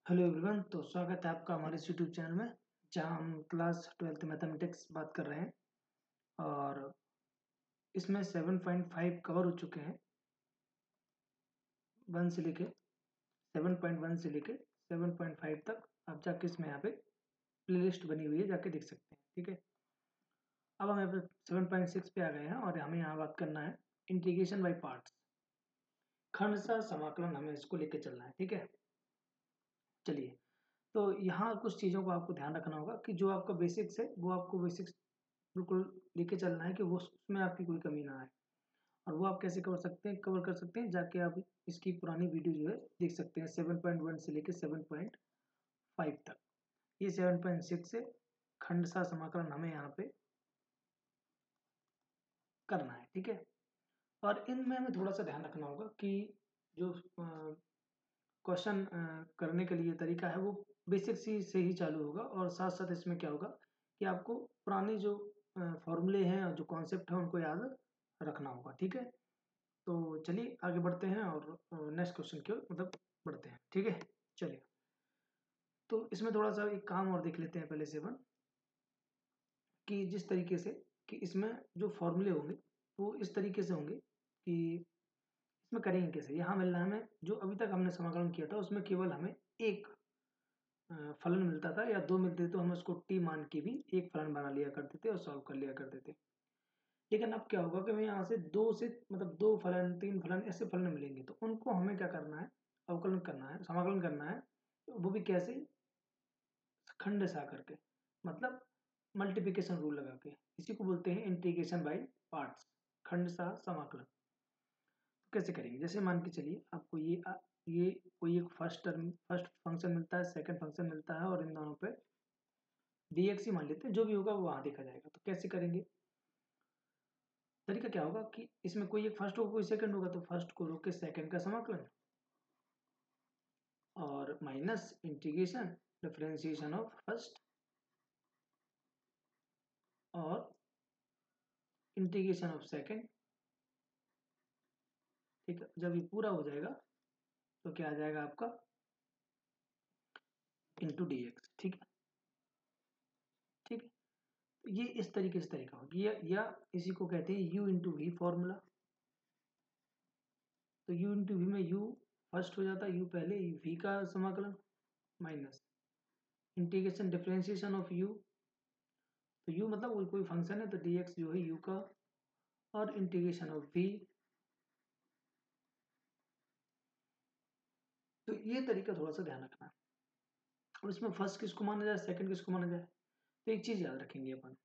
Hello everyone. तो स्वागत है आपका हमारे इस यूट्यूब चैनल में, जहां हम क्लास 12th मैथमेटिक्स बात कर रहे हैं। और इसमें 7.5 कवर हो चुके हैं, 1 से लेके 7.1 से लेके 7.5 तक। आप जाके इसमें यहाँ पे प्लेलिस्ट बनी हुई है, जाके देख सकते हैं। ठीक है, अब हम यहाँ पे 7.6 पे आ गए हैं और हमें यहाँ बात करना है इंटीग्रेशन बाई पार्ट्स, खंडशः समाकलन। हमें इसको लेके चलना है। ठीक है, चलिए। तो यहाँ कुछ चीज़ों को आपको ध्यान रखना होगा कि जो आपका बेसिक्स है वो आपको बेसिक्स बिल्कुल लेके चलना है, कि वो उसमें आपकी कोई कमी ना आए। और वो आप कैसे कवर कर सकते हैं, जाके आप इसकी पुरानी वीडियो जो है देख सकते हैं, 7.1 से लेके 7.5 तक। ये 7.6 से खंडशः समाकलन हमें यहाँ पे करना है। ठीक है, और इनमें हमें थोड़ा सा ध्यान रखना होगा कि जो क्वेश्चन करने के लिए तरीका है वो बेसिक से ही चालू होगा, और साथ साथ इसमें क्या होगा कि आपको पुराने जो फॉर्मूले हैं और जो कॉन्सेप्ट है उनको याद रखना होगा। ठीक है, तो चलिए आगे बढ़ते हैं और नेक्स्ट क्वेश्चन की ओर बढ़ते हैं। ठीक है, चलिए। तो इसमें थोड़ा सा एक काम और देख लेते हैं पहले से अपन, कि जिस तरीके से कि इसमें जो फॉर्मूले होंगे वो इस तरीके से होंगे कि इसमें करेंगे कैसे। यहाँ मिल रहा है हमें, जो अभी तक हमने समाकलन किया था उसमें केवल हमें एक फलन मिलता था या दो मिलते थे, तो हम उसको टी मान के भी एक फलन बना लिया करते थे और सॉल्व कर लिया करते थे। लेकिन अब क्या होगा कि हमें यहाँ से दो से दो फलन, तीन फलन, ऐसे फलन मिलेंगे, तो उनको हमें क्या करना है, अवकलन करना है, समाकलन करना है। तो वो भी कैसे, खंडशः करके, मतलब मल्टीप्लिकेशन रूल लगा के। इसी को बोलते हैं इंटीग्रेशन बाय पार्ट्स, खंडशः समाकलन। तो कैसे करेंगे, जैसे मान के चलिए आपको ये कोई एक फर्स्ट फंक्शन मिलता है, सेकंड फंक्शन मिलता है, और इन दोनों पे dx ही मान लेते हैं, जो भी होगा वो वहां देखा जाएगा। तो कैसे करेंगे, तरीका क्या होगा कि इसमें कोई एक फर्स्ट होगा कोई सेकंड होगा, तो फर्स्ट को रोक के सेकंड का समाकलन, और minus integration differentiation of first, और इंटीग्रेशन ऑफ सेकंड। ठीक है, जब ये पूरा हो जाएगा तो क्या आ जाएगा आपका, इंटू dx। ठीक है, ठीक है। तो ये इस तरीके से तरीका होगा, या इसी को कहते हैं u इंटू वी फॉर्मूला। तो u इंटू वी में u फर्स्ट हो जाता है, u पहले, v का समाकलन, minus integration differentiation of u। तो u मतलब कोई फंक्शन है, तो dx जो है u का, और इंटीग्रेशन ऑफ v। तो ये तरीका थोड़ा सा ध्यान रखना है। और इसमें फर्स्ट किसको माना जाए, सेकंड किसको माना जाए, तो एक चीज याद रखेंगे अपन,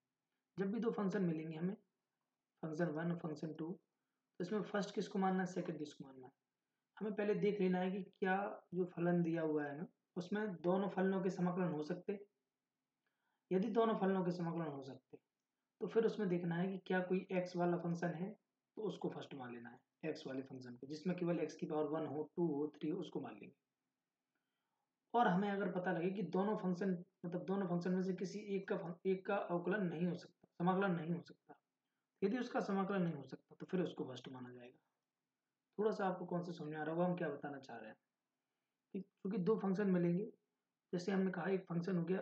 जब भी दो फंक्शन मिलेंगे हमें, फंक्शन वन और फंक्शन टू, तो इसमें फर्स्ट किसको मानना है, सेकंड किसको मानना है, हमें पहले देख लेना है कि क्या जो फलन दिया हुआ है ना, उसमें दोनों फलनों के समाकलन हो सकते। यदि दोनों फलनों के समाकलन हो सकते, तो फिर उसमें देखना है कि क्या कोई x वाला फंक्शन है, तो उसको फर्स्ट मान लेना है, x वाले फंक्शन को, जिसमें केवल x की पावर 1 हो, 2 हो, 3 हो, उसको मान लेंगे। और हमें अगर पता लगे कि दोनों फंक्शन में से किसी एक का अवकलन नहीं हो सकता, समाकलन नहीं हो सकता, यदि उसका समाकलन नहीं हो सकता तो फिर उसको फर्स्ट माना जाएगा। थोड़ा सा आपको कौन सा समझ आ रहा होगा हम क्या बताना चाह रहे हैं। ठीक, क्योंकि दो फंक्शन मिलेंगे, जैसे हमने कहा एक फंक्शन हो गया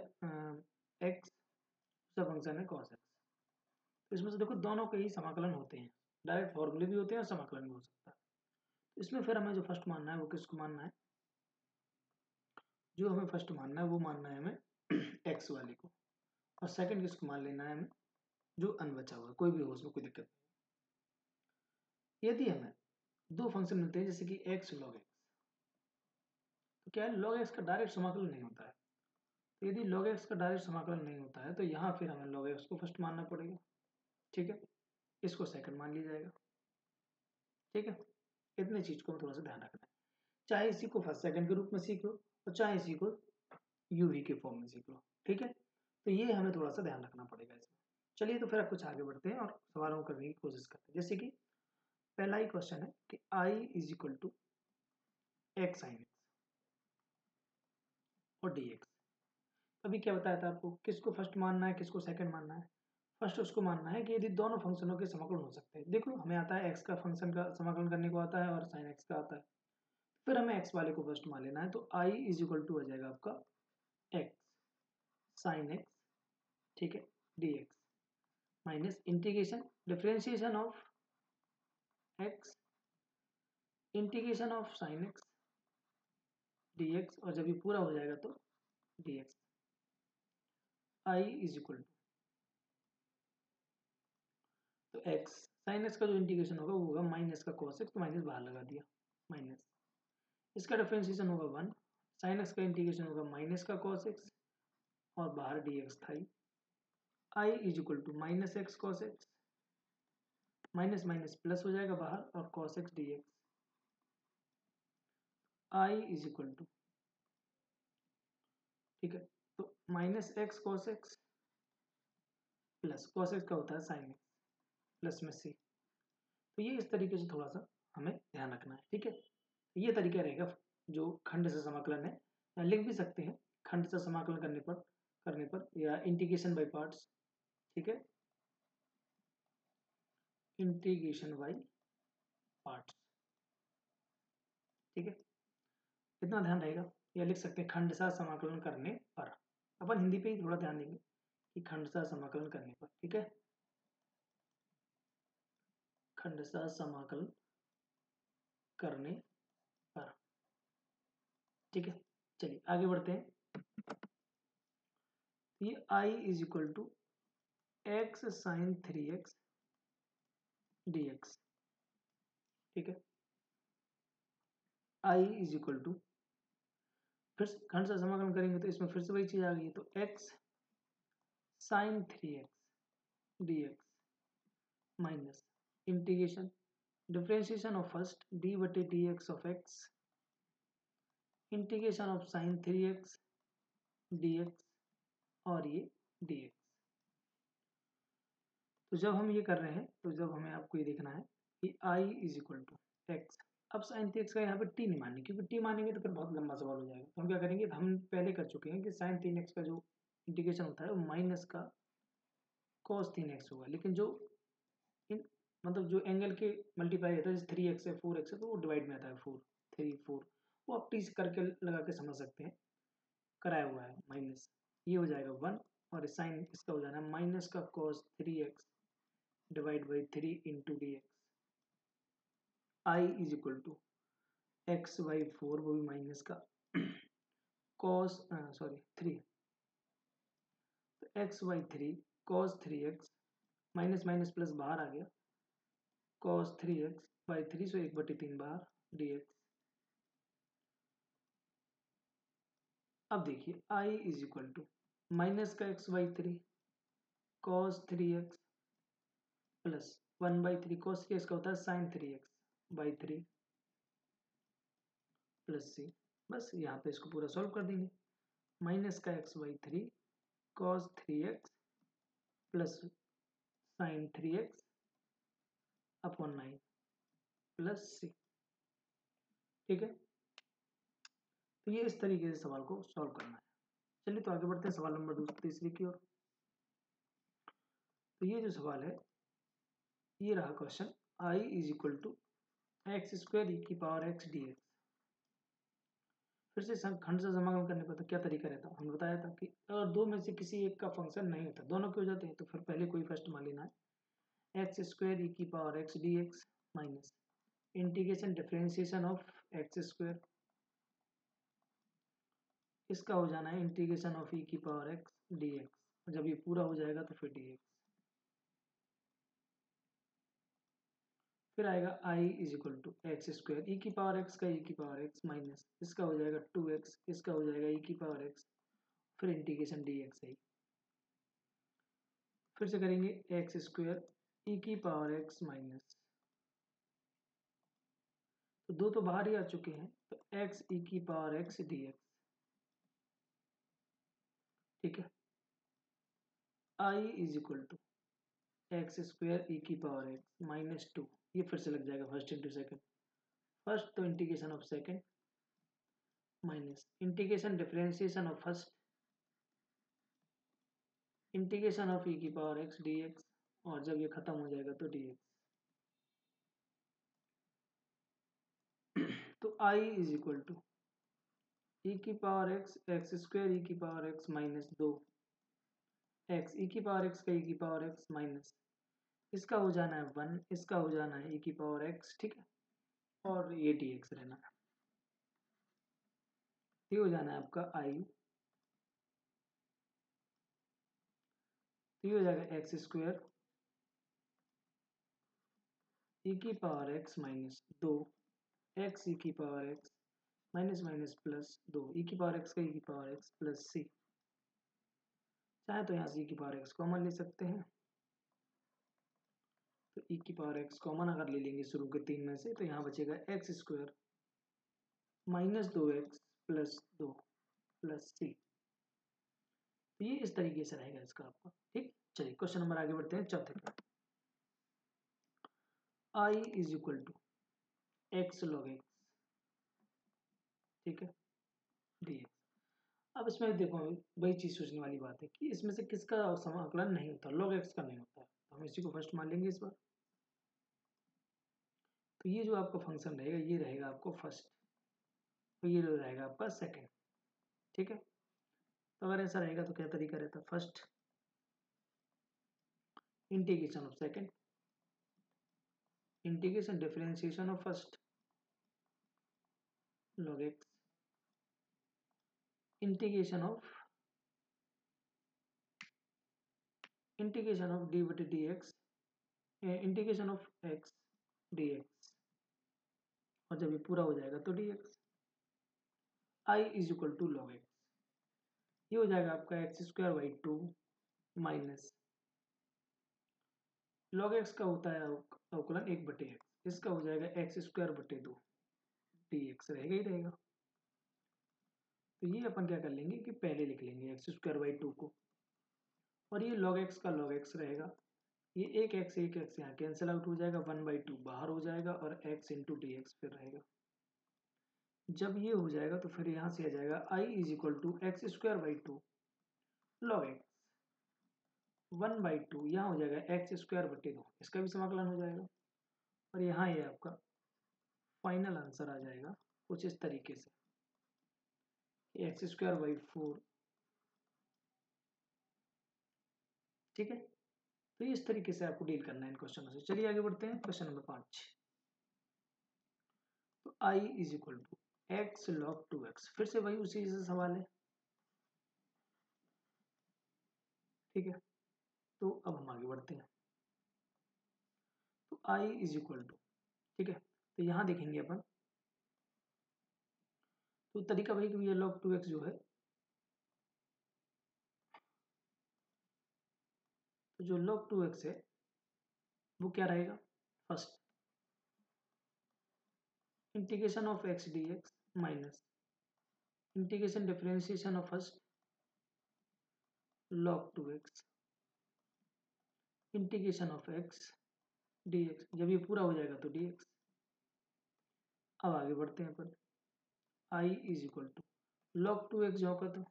एक्स, दूसरा फंक्शन है कॉस एक्स। तो इसमें से देखो दोनों के ही समाकलन होते हैं, डायरेक्ट फॉर्मूले भी होते हैं और समाकलन भी हो सकता है। तो इसमें फिर हमें जो फर्स्ट मानना है वो किसको मानना है, जो हमें फर्स्ट मानना है वो मानना है हमें एक्स वाले को, और सेकंड किसको मान लेना है हमें, जो अनबचा हुआ है, कोई भी हो उसमें कोई दिक्कत नहीं। यदि हमें दो फंक्शन मिलते हैं जैसे कि एक्स लॉग एक्स, तो क्या है, लॉग एक्स का डायरेक्ट समाकलन नहीं होता है। तो यदि log x का डायरेक्ट समाकलन नहीं होता है, तो यहाँ फिर हमें log x को फर्स्ट मानना पड़ेगा। ठीक है, इसको सेकंड मान लिया जाएगा। ठीक है, इतने चीज को थोड़ा सा ध्यान रखना है, चाहे इसी को फर्स्ट सेकंड के रूप में सीख लो और चाहे इसी को यूवी के फॉर्म में सीख लो। ठीक है, तो ये हमें थोड़ा सा ध्यान रखना पड़ेगा इसमें। चलिए, तो फिर आप कुछ आगे बढ़ते हैं और सवालों करने की कोशिश करते हैं। जैसे कि पहला ही क्वेश्चन है कि i is equal to x sine X और dx। अभी क्या बताया था आपको, किसको फर्स्ट मानना है, किसको सेकंड मानना है। फर्स्ट उसको मानना है कि यदि दोनों फंक्शनों के समाकलन हो सकते हैं। देखो हमें आता है एक्स का फंक्शन का समाकलन करने को आता है और साइन एक्स का आता है। फिर हमें x वाले को फर्स्ट मान लेना है, तो i इज इक्वल टू हो जाएगा आपका x साइन x, ठीक है, dx minus integration differentiation of x integration of sign x dx, और जब ये पूरा हो जाएगा तो dx i is equal to, तो x साइन x का जो इंटीग्रेशन होगा वो होगा माइनस का cos x, तो माइनस बाहर लगा दिया, माइनस इसका डिफरेंशिएशन होगा 1, साइन x का इंटीग्रेशन होगा माइनस का cos x और बाहर dx था, i is equal to minus x cos x, minus minus plus हो जाएगा बाहर और cos x dx, i is equal to, ठीक है, तो minus x cos x plus cos x का होता है साइन x प्लस में c, तो ये इस तरीके से थोड़ा सा हमें ध्यान रखना है, ठीक है। ये तरीका रहेगा जो खंड से समाकलन है, या लिख भी सकते हैं खंड से समाकलन करने पर या इंटीग्रेशन बाय पार्ट्स, ठीक है, इंटीग्रेशन बाय पार्ट्स, ठीक है, इतना ध्यान रहेगा। या लिख सकते हैं खंडशः समाकलन करने पर, अपन हिंदी पे ही थोड़ा ध्यान देंगे कि खंडशः समाकलन करने पर, ठीक है, खंडशः समाकलन करने पर, ठीक है। चलिए आगे बढ़ते हैं। ये i is equal to x sine 3x dx, ठीक है, i इज इक्वल टू, फिर खंड से समाकलन करेंगे तो इसमें फिर से वही चीज आ गई, तो x sine 3x dx minus integration differentiation of first d बटे dx of x integration of sine 3x dx और ये dx। तो जब हम ये कर रहे हैं तो जब हमें आपको ये देखना है कि i is equal to x, अब साइन 3x का यहाँ पे t नहीं मानेंगे, क्योंकि t मानेंगे तो फिर बहुत लंबा सवाल हो जाएगा। तो हम क्या करेंगे, हम पहले कर चुके हैं कि साइन 3x का जो इंटीग्रेशन होता है वो माइनस का cos 3x होगा, लेकिन जो मतलब जो एंगल के मल्टीप्लाई होता है जैसे 3x है 4x है तो वो डिवाइड में आता है 4 3 4, वो आप टी करके लगा के समझ सकते हैं, कराया हुआ है माइनस, ये हो जाएगा 1 और साइन इसका हो जाना है माइनस का cos 3x divide by 3 into d x, I is equal to x by 4, वो भी माइनस का cos 3, तो x by 3 cos 3x minus minus plus बाहर आ गया cos 3x बाई 3, सो 1/3 बाहर dx। अब देखिए i is equal to minus का x by 3 cos 3x plus 1/3 cos 3x का होता है sign 3x by 3 plus c, बस यहाँ पे इसको पूरा सॉल्व कर देंगे, माइनस का x by 3 cos 3x plus sign 3x upon 9 plus c, ठीक है। तो ये इस तरीके से सवाल को सॉल्व करना है। चलिए तो आगे बढ़ते हैं सवाल नंबर तीसरी की ओर। तो ये जो सवाल है ये रहा question, i is equal to x square e की पावर एक्स डी एक्स। फिर से खंड से समाकलन करने पर तो क्या तरीका रहता है, हमने बताया था कि अगर दो में से किसी एक का फंक्शन नहीं होता, दोनों के हो जाते हैं, तो फिर पहले कोई फर्स्ट मान लेना है, एक्स स्क्वायर ई की power x d x minus integration differentiation of x square, इसका हो जाना है इंटीग्रेशन ऑफ ई की पावर एक्स डी एक्स, जब ये पूरा हो जाएगा तो फिर डी एक्स, फिर आएगा i is equal to x square e की पावर एक्स का ई की पावर एक्स माइनस इसका हो जाएगा 2x, इसका हो जाएगा ई की पावर एक्स, फिर इंटीग्रेशन डी एक्स आई, फिर से करेंगे एक्स स्क्वायर ई की पावर एक्स माइनस, तो दो तो बाहर ही आ चुके हैं, तो एक्स ई की पावर एक्स डी एक्स, ठीक है, i is equal to x square e की पावर एक्स माइनस 2, ये फिर से लग जाएगा फर्स्ट इंटू सेकेंड, फर्स्ट तो integration of second minus integration differentiation of first integration of e की पावर एक्स डी एक्स, और जब ये खत्म हो जाएगा तो डी एक्स। तो I is equal to e की पावर एक्स स्क्वायर ई की पावर एक्स माइनस 2 एक्स ई की पावर एक्स का ई की पावर एक्स माइनस, इसका हो जाना है 1, इसका हो जाना है ई की पावर एक्स, ठीक है, और ये डी एक्स रहना है। ये हो जाना है आपका आई, तो ये हो जाएगा एक्स स्क्वायर ई की पावर एक्स माइनस 2 एक्स ई की power x minus minus plus 2 ई की पावर एक्स का ई की पावर एक्स प्लस सी। चाहे तो यहाँ से ई की पावर एक्स कॉमन ले सकते हैं, तो ई की पावर एक्स कॉमन अगर ले लेंगे शुरू के 3 में से, तो यहाँ बचेगा x square minus 2x plus 2 plus c. तो ये इस तरीके से रहेगा इसका आपका, ठीक। चलिए क्वेश्चन नंबर आगे बढ़ते हैं चौथे पे। I is equal to x log x, ठीक है, डी एक्स। अब इसमें देखो वही चीज सोचने वाली बात है कि इसमें से किसका समाकलन नहीं होता, लॉग एक्स का नहीं होता, तो हम इसी को फर्स्ट मान लेंगे इस बार। तो ये जो आपका फंक्शन रहेगा ये रहेगा आपको फर्स्ट, तो ये रहेगा आपका सेकंड, ठीक है। तो अगर ऐसा रहेगा तो क्या तरीका रहता है, first integration of second, integration differentiation of first log x, integration of d बटे d x, integration of x d x, और जब ये पूरा हो जाएगा तो d x. I is equal to log x, ये हो जाएगा आपका x square by 2 minus log x का होता है अवकलन 1 बटे एक्स, इसका हो जाएगा एक्स स्क्वायर बटे 2 डी एक्स रहेगा ही रहेगा। तो ये अपन क्या कर लेंगे कि पहले लिख लेंगे एक्स स्क्वायर बाई 2 को, और ये लॉग एक्स का लॉग एक्स रहेगा, ये एक एक्स यहाँ कैंसिल आउट हो जाएगा, 1/2 बाहर हो जाएगा और x इंटू डी एक्स फिर रहेगा। जब ये हो जाएगा तो फिर यहाँ से आ जाएगा I is equal to x square by 2 log x 1/2, यहाँ हो जाएगा एक्स स्क्वायर बटे 2, इसका भी समाकलन हो जाएगा, और यहाँ ये आपका फाइनल आंसर आ जाएगा कुछ इस तरीके से, एक्स स्क्वायर बाई 4, ठीक है। तो इस तरीके से आपको डील करना है इन क्वेश्चनों से। चलिए आगे बढ़ते हैं क्वेश्चन नंबर 5। तो I is equal to x log 2x, फिर से वही उसी से सवाल है, ठीक है। तो अब हम आगे बढ़ते हैं। तो आई इज इक्वल टू, ठीक है, तो यहाँ देखेंगे अपन, तो तरीका वही कि ये log 2x जो है, तो जो log 2x है वो क्या रहेगा, first integration of x dx minus integration differentiation of first log 2x integration of x dx, जब ये पूरा हो जाएगा तो dx। अब आगे बढ़ते हैं अपन, I is equal to log 2x जो होगा तो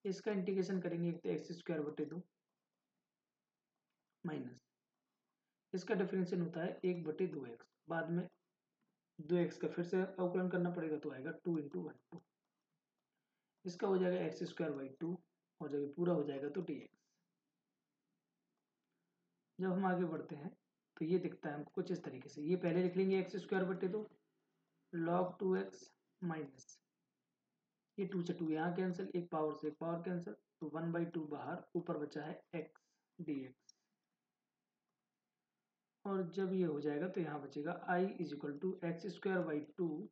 इसका इंटीग्रेशन करेंगे, एक तो एक्स स्क्वायर बटे 2 माइनस इसका डिफरेंशियल होता है 1 बटे 2x, बाद में 2x का फिर से अवकलन करना पड़ेगा, तो आएगा 2 इंटू 1 2, इसका हो जाएगा एक्स स्क्वायर बाई 2, और जब ये पूरा हो जाएगा तो dx। जब हम आगे बढ़ते हैं तो ये दिखता है हमको कुछ इस तरीके से, ये पहले लिख लेंगे एक्स स्क्वायर बटे 2 log 2x माइनस ये 2 से 2 यहाँ कैंसिल, एक पावर से एक पावर कैंसिल, तो 1/2 बाहर, ऊपर बचा है x dx, और जब ये हो जाएगा तो यहाँ बचेगा I is equal to x square by 2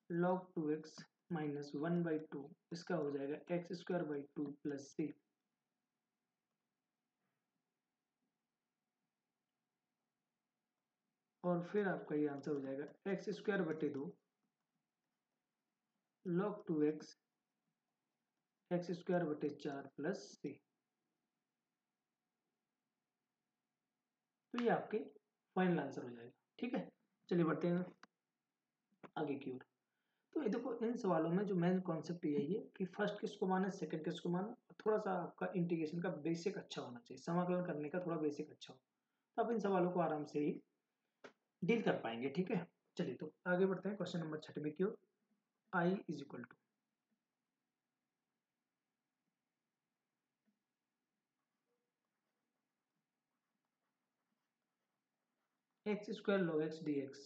log 2x minus 1/2, इसका हो जाएगा x square by 2 plus c. और फिर आपका ये आंसर हो जाएगा एक्स स्क्वायर बटे 2 log 2x एक्स स्क्वायर बटे 4 प्लस सी। तो ये आपके फाइनल आंसर हो जाएगा, ठीक है। चलिए बढ़ते हैं आगे की ओर। तो ये देखो इन सवालों में जो मेन कॉन्सेप्ट यही है कि फर्स्ट किसको माने, सेकंड किसको माने, थोड़ा सा आपका इंटीग्रेशन का बेसिक अच्छा होना चाहिए, समाकलन करने का थोड़ा बेसिक अच्छा हो, तो आप इन सवालों को आराम से ही डील कर पाएंगे, ठीक है। चलिए तो आगे बढ़ते हैं क्वेश्चन नंबर 6 में क्यों I is equal to x square log x d x.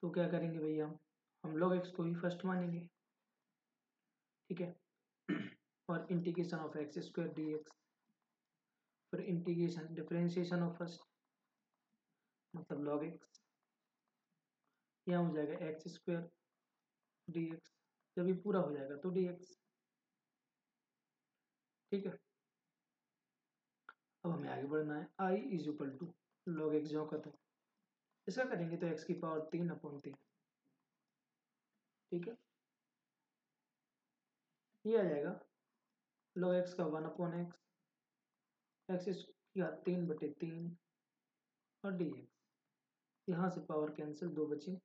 तो क्या करेंगे भैया, हम लॉग एक्स को ही फर्स्ट मानेंगे, ठीक है। और integration of x square d x, फिर इंटीग्रेशन डिफरेंशिएशन ऑफ फर्स्ट मतलब लॉग एक्स, यहाँ हो जाएगा एक्स स्क्वायर डी एक्स, जब ये पूरा हो जाएगा तो डी एक्स, ठीक है। अब हमें आगे बढ़ना है, I is equal to log x जो का था, इसका करेंगे तो एक्स की पावर 3/3, ठीक है। ये आ जाएगा लॉग एक्स का 1/x, एक्स की घात 3/3 और डी एक्स, यहाँ से पावर कैंसिल, 2 बचे,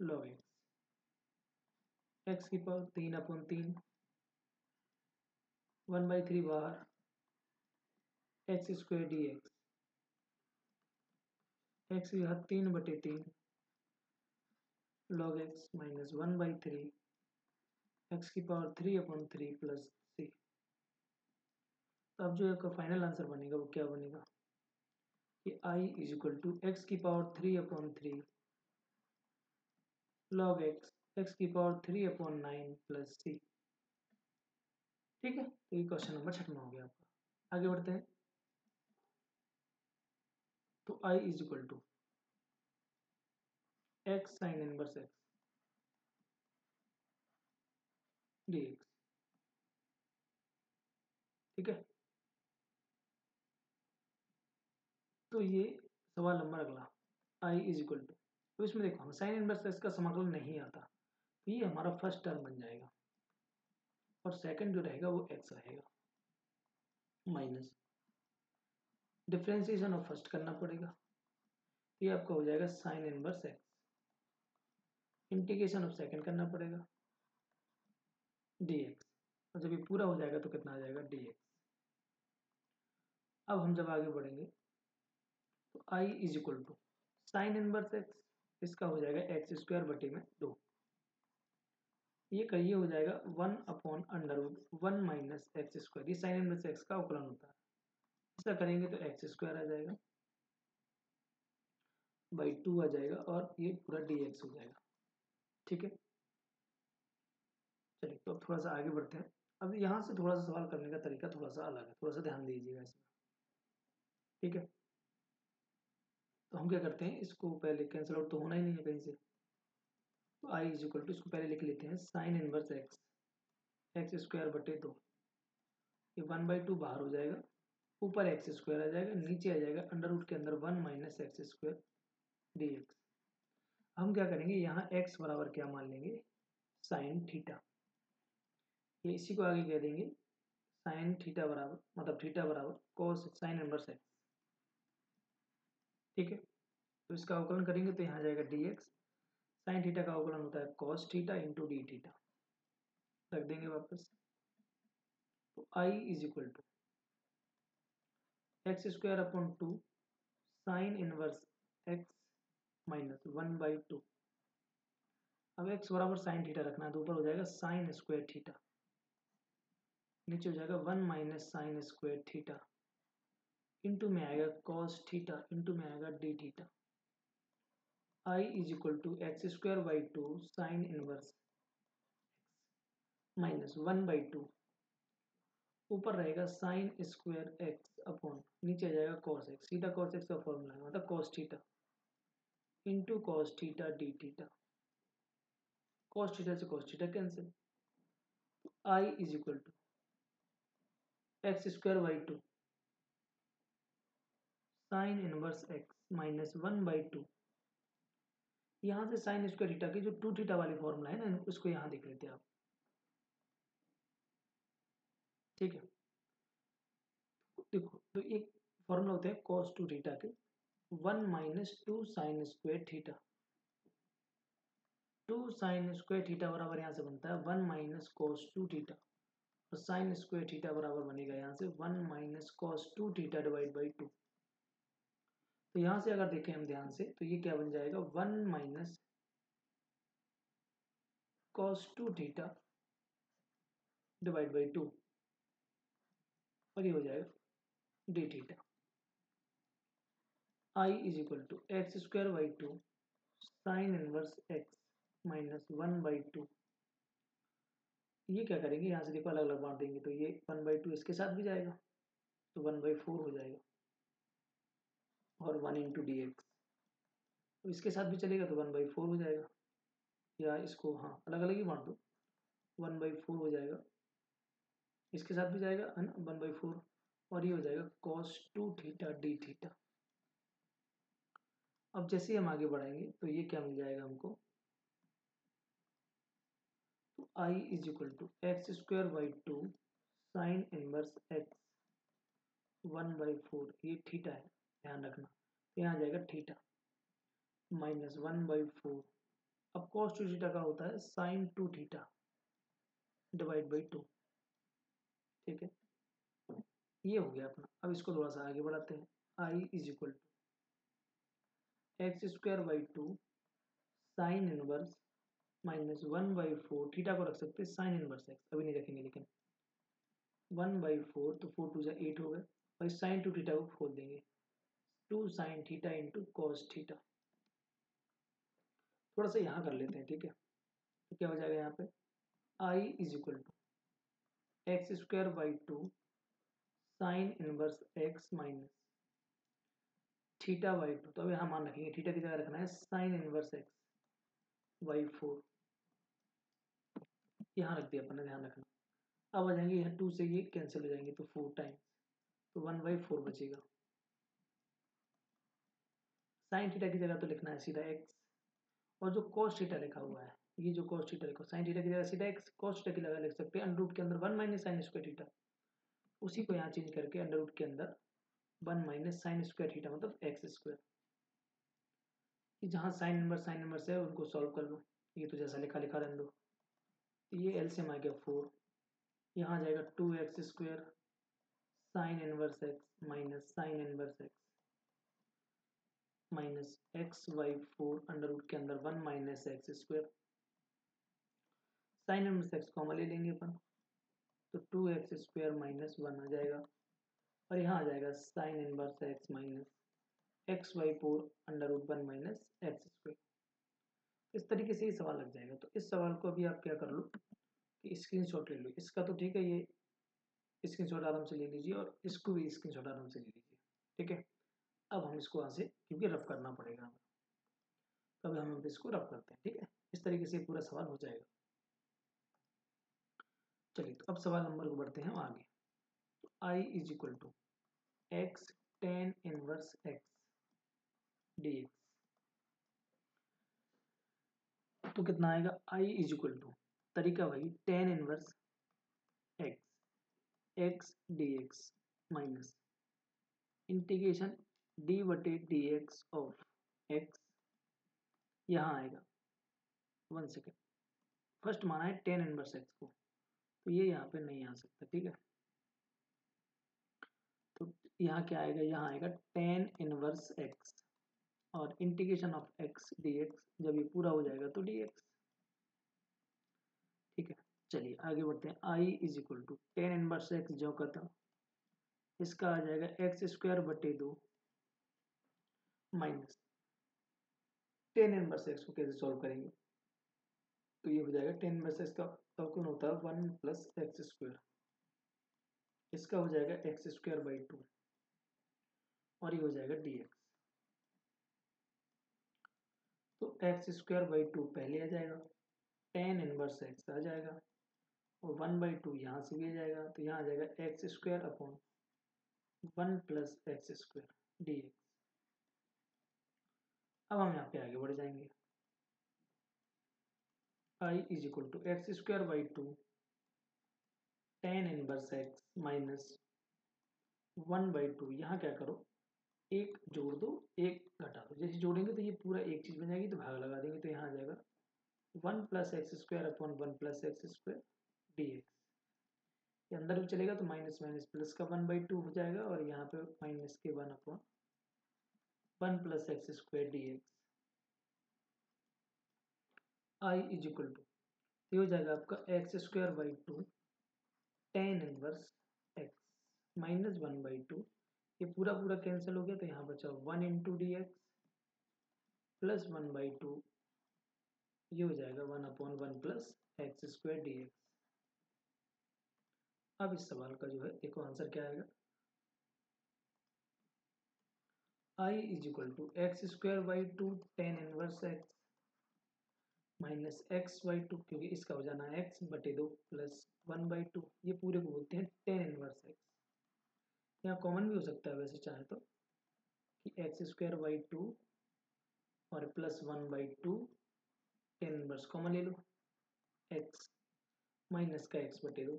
लॉग एक्स, एक्स की पावर 3/3, 1/3 बाहर, x square d x, x की घात 3/3 लॉग एक्स माइनस 1/3 एक्स की पावर 3/3 प्लस सी। तो अब जो आपका फाइनल आंसर बनेगा वो क्या बनेगा कि I is equal to x की पावर 3/3 लॉग एक्स, एक्स की पावर 3/9 प्लस सी, ठीक है। तो ये क्वेश्चन नंबर 6 हो गया आपका। आगे बढ़ते हैं, तो I is equal to x sine inverse x d x, ठीक है। तो ये सवाल नंबर अगला, आई इज इक्वल टू, तो इसमें देखो हम साइन इनवर्स एक्स का समाकलन नहीं आता, तो ये हमारा फर्स्ट टर्म बन जाएगा और सेकंड जो रहेगा वो एक्स रहेगा, माइनस डिफरेंशिएशन ऑफ फर्स्ट करना पड़ेगा, ये आपका हो जाएगा sine inverse x, integration of second करना पड़ेगा dx, और जब ये पूरा हो जाएगा तो कितना आ जाएगा dx। अब हम जब आगे बढ़ेंगे तो i is equal to sine inverse x, इसका हो जाएगा एक्स स्क्वायर बटे में 2, ये करिए हो जाएगा 1/√1 माइनस एक्स स्क्वायर, ये साइन इनवर्स एक्स का अवकलन होता है, इसका करेंगे तो एक्स स्क्वायर आ जाएगा बाई 2 आ जाएगा और ये पूरा dx हो जाएगा, ठीक है। चलिए तो अब थोड़ा सा आगे बढ़ते हैं। अब यहाँ से थोड़ा सा सवाल करने का तरीका थोड़ा सा अलग है, थोड़ा सा ध्यान दीजिएगा इसमें, ठीक है। तो हम क्या करते हैं, इसको पहले कैंसिल आउट तो होना ही नहीं है कहीं से, तो आई इज इक्वल टू, इसको पहले लिख लेते हैं sign inverse x, x square बटे 2, ये 1/2 बाहर हो जाएगा, ऊपर एक्स स्क्वायर आ जाएगा, नीचे आ जाएगा अंडर रूट के अंदर 1 minus x square d x. हम क्या करेंगे, यहाँ एक्स बराबर क्या मान लेंगे, साइन थीटा, ये इसी को आगे कह देंगे साइन थीटा बराबर, मतलब थीटा बराबर कोस साइन इनवर्स एक्स, ठीक है। तो इसका अवकलन करेंगे तो यहाँ आ जाएगा dx, साइन थीटा का अवकलन होता है cos theta into d theta, रख देंगे वापस। तो i is equal to x square upon 2 sine inverse x minus 1/2, अब x बराबर साइन थीटा रखना है तो ऊपर हो जाएगा साइन स्क्वायर थीटा, नीचे हो जाएगा 1 minus sine square theta, into में आएगा cos थीटा, इंटू में आएगा d theta. i is equal to x square by 2 sine inverse minus 1/2, ऊपर रहेगा साइन स्क्वायर एक्स अपॉन, नीचे आ जाएगा कॉस एक्स, सीधा कॉस एक्स का फॉर्मूला है मतलब cos theta into cos theta d theta, cos theta से cos theta cancel, I is equal to x square by 2 sine inverse x minus 1/2, यहाँ से साइन स्क्वायर थीटा की जो 2 theta वाली फॉर्मूला है ना, उसको यहाँ देख लेते हैं आप, ठीक है। देखो तो एक फॉर्मूला होता है कॉस 2 थीटा के 1 minus 2 sign square theta, 2 sign square theta बराबर यहाँ से बनता है 1 माइनस कॉस 2 थीटा, और साइन स्क्वायर थीटा बराबर बनेगा यहाँ से 1 minus cos 2 theta divide by 2। तो यहाँ से अगर देखें हम ध्यान से तो ये क्या बन जाएगा 1 minus cos 2 theta divide by 2 और ये हो जाएगा d theta. I is equal to x square by 2 sine inverse x minus 1 by 2। ये क्या करेंगे यहाँ से देखो अलग अलग बांट देंगे तो ये 1 बाई 2 इसके साथ भी जाएगा तो 1 बाई 4 हो जाएगा और 1 इंटू डी एक्स तो इसके साथ भी चलेगा तो 1 बाई 4 हो जाएगा या इसको हाँ अलग अलग ही बांट दो 1 बाई 4 हो जाएगा इसके साथ भी जाएगा है ना 1 बाई 4 और ये हो जाएगा cos 2 थीटा डी थीटा। अब जैसे ही हम आगे बढ़ाएंगे तो ये क्या मिल जाएगा हमको तो I is equal to x square by 2 sine inverse x 1 by 4 ये थीटा है ध्यान रखना यहाँ जाएगा थीटा माइनस 1 बाई 4। अब cos 2 थीटा का होता है साइन 2 थीटा डिवाइड बाई 2। ठीक है ये हो गया अपना। अब इसको थोड़ा सा आगे बढ़ाते हैं I is equal to x square by 2 sine inverse minus 1 by 4 theta को रख सकते हैं साइन इनवर्स एक्स अभी नहीं रखेंगे लेकिन 1 बाई 4 तो 4 टू जा 8 हो गए और इस साइन 2 थीटा को खोल देंगे 2 sign theta into cos theta. थोड़ा सा यहाँ कर लेते हैं ठीक है तो क्या हो जाएगा यहाँ पे I is equal to x square by 2 sine inverse x minus theta by 2 तो अब यहाँ मान रखेंगे थीटा की जगह रखना है साइन इनवर्स एक्स बाई 4 यहाँ रख दिया अपन ने ध्यान रखना। अब आ जाएंगे यहाँ 2 से ये कैंसिल हो जाएंगे तो 4 टाइम्स तो 1 बाई 4 बचेगा। साइन थीटा की जगह तो लिखना है सीधा एक्स और जो cos थीटा लिखा हुआ है ये जो cos थीटा लिखा साइन थीटा की जगह सीधा एक्स cos थीटा की जगह लिख सकते हैं अंडर रूट के अंदर 1 माइनस साइन स्क्वायर थीटा उसी को यहाँ चेंज करके अंडर रूट के अंदर 1 माइनस साइन स्क्वायर थीटा मतलब एक्स स्क्वायर। जहाँ साइन नंबर है उनको सॉल्व कर लो ये तो जैसा लिखा लिखा रहने दो ये एलसीएम आ गया 4 यहाँ आ जाएगा 2x square sine inverse x minus sine inverse x minus x by 4 under root के अंदर 1 minus x square sine inverse x common ले लेंगे अपन तो 2x स्क्वायर माइनस 1 आ जाएगा और यहाँ आ जाएगा sine inverse x minus x by 4 under root 1 minus x square. इस तरीके से ये सवाल लग जाएगा। तो इस सवाल को अभी आप क्या कर लो कि स्क्रीनशॉट ले लो इसका तो ठीक है ये स्क्रीनशॉट आराम से ले लीजिए और इसको भी स्क्रीनशॉट आराम से ले लीजिए ठीक है। अब हम इसको यहाँ से क्योंकि रफ करना पड़ेगा हमें तो अब हम इसको रफ करते हैं ठीक है। इस तरीके से पूरा सवाल हो जाएगा। चलिए तो अब सवाल नंबर को बढ़ते हैं आगे। तो I is equal to x tan inverse x d x तो कितना आएगा आई इज इक्वल टू तरीका वही tan inverse x x d x minus integration d बटे डी एक्स ऑफ एक्स यहाँ आएगा 1 सेकेंड फर्स्ट माना है टेन इनवर्स एक्स को तो ये यहाँ पे नहीं आ सकता ठीक है। तो यहाँ क्या आएगा यहाँ आएगा टेन इनवर्स एक्स और integration of x d x जब ये पूरा हो जाएगा तो डी एक्स ठीक है। चलिए आगे बढ़ते हैं I is equal to tan inverse x जो का था इसका आ जाएगा एक्स स्क्वायर बटे 2 माइनस टेन इनवर्स एक्स को कैसे सॉल्व करेंगे तो ये हो जाएगा टेन इनवर्स एक्स का कौन होता है 1 प्लस एक्स स्क्वायर इसका हो जाएगा एक्स स्क्वायर बाई 2 और ये हो जाएगा डी एक्स। तो एक्स स्क्वायर बाई 2 पहले आ जाएगा टेन इनवर्स एक्स आ जाएगा और 1 बाई 2 यहाँ से भी आ जाएगा तो यहाँ आ जाएगा x square upon 1 plus x square d x. अब हम यहाँ पे आगे बढ़ जाएंगे I is equal to x square by 2 tan inverse x minus 1 by 2 यहाँ क्या करो एक जोड़ दो एक घटा दो जैसे जोड़ेंगे तो ये पूरा एक चीज बन जाएगी तो भाग लगा देंगे तो यहाँ आ जाएगा 1 plus x square upon 1 plus x square d x. ये अंदर भी चलेगा तो माइनस माइनस प्लस का 1 बाई 2 हो जाएगा और यहाँ पे माइनस के 1 upon 1 plus x square d x I is equal to, ये हो जाएगा आपका x square by two tan inverse x minus 1/2। ये पूरा पूरा कैंसिल हो गया तो यहाँ बचा 1 इंटू डी एक्स प्लस 1/2, ये हो जाएगा 1/1 plus x square d x. अब इस सवाल का जो है एक आंसर क्या आएगा, I is equal to x square by two tan inverse x minus x by two, क्योंकि इसका हो जाना है एक्स बटे दो प्लस 1/2, ये पूरे को बोलते हैं टेन इनवर्स एक्स। यहाँ कॉमन भी हो सकता है वैसे चाहे तो, कि एक्स स्क्वायर बाई टू और प्लस 1/2 टेन इनवर्स कॉमन ले लो, एक्स माइनस का एक्स बटे दो,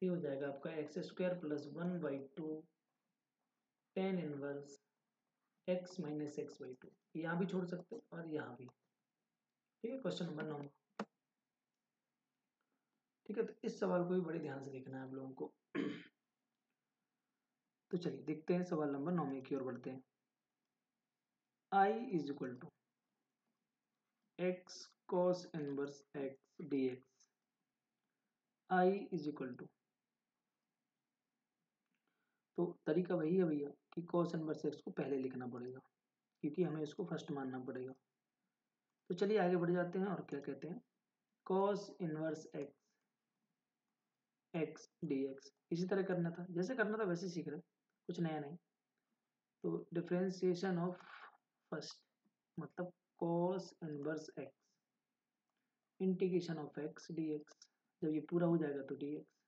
ये हो जाएगा आपका x square plus 1/2 ten inverse x minus x by to. यहाँ भी छोड़ सकते हो और यहाँ भी, ठीक है। क्वेश्चन नंबर 9, ठीक है। तो इस सवाल को भी बड़े ध्यान से देखना है आप लोगों को। तो चलिए देखते हैं सवाल नंबर 9 में की ओर बढ़ते हैं। I is equal to x cos inverse x d x, I is equal to, तो तरीका वही है भैया कि कॉस इनवर्स एक्स को पहले लिखना पड़ेगा, क्योंकि हमें इसको फर्स्ट मानना पड़ेगा। तो चलिए आगे बढ़ जाते हैं और क्या कहते हैं, cos inverse x x d x इसी तरह करना था, जैसे करना था वैसे सीख रहे, कुछ नया नहीं। तो डिफरेंशिएशन ऑफ फर्स्ट मतलब cos inverse x integration of x d x, जब ये पूरा हो जाएगा तो d x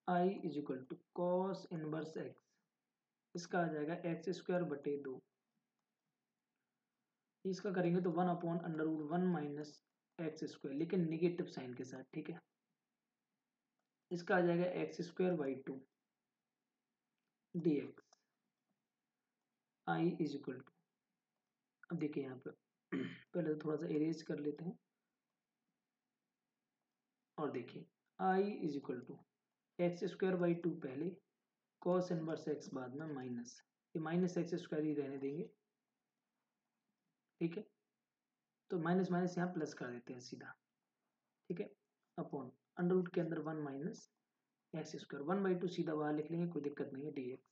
I is equal to cos inverse x, इसका आ जाएगा एक्स स्क्वायर बटे दो, इसका करेंगे तो 1/√1 माइनस एक्स स्क्वायर, लेकिन निगेटिव साइन के साथ, ठीक है। इसका आ जाएगा x square by two d x I is equal to, अब देखिए यहाँ पर पहले तो थोड़ा सा एरेज कर लेते हैं और देखिए I is equal to x square by two पहले, कॉस इनवर्स एक्स बाद में, माइनस ये माइनस एक्स स्क्वायर ही रहने देंगे, ठीक है। तो माइनस माइनस यहाँ प्लस कर देते हैं सीधा, ठीक है, अपॉन अंडर रूट के अंदर 1 माइनस एक्स स्क्वायर 1/2 सीधा बाहर लिख लेंगे, कोई दिक्कत नहीं है, डी एक्स।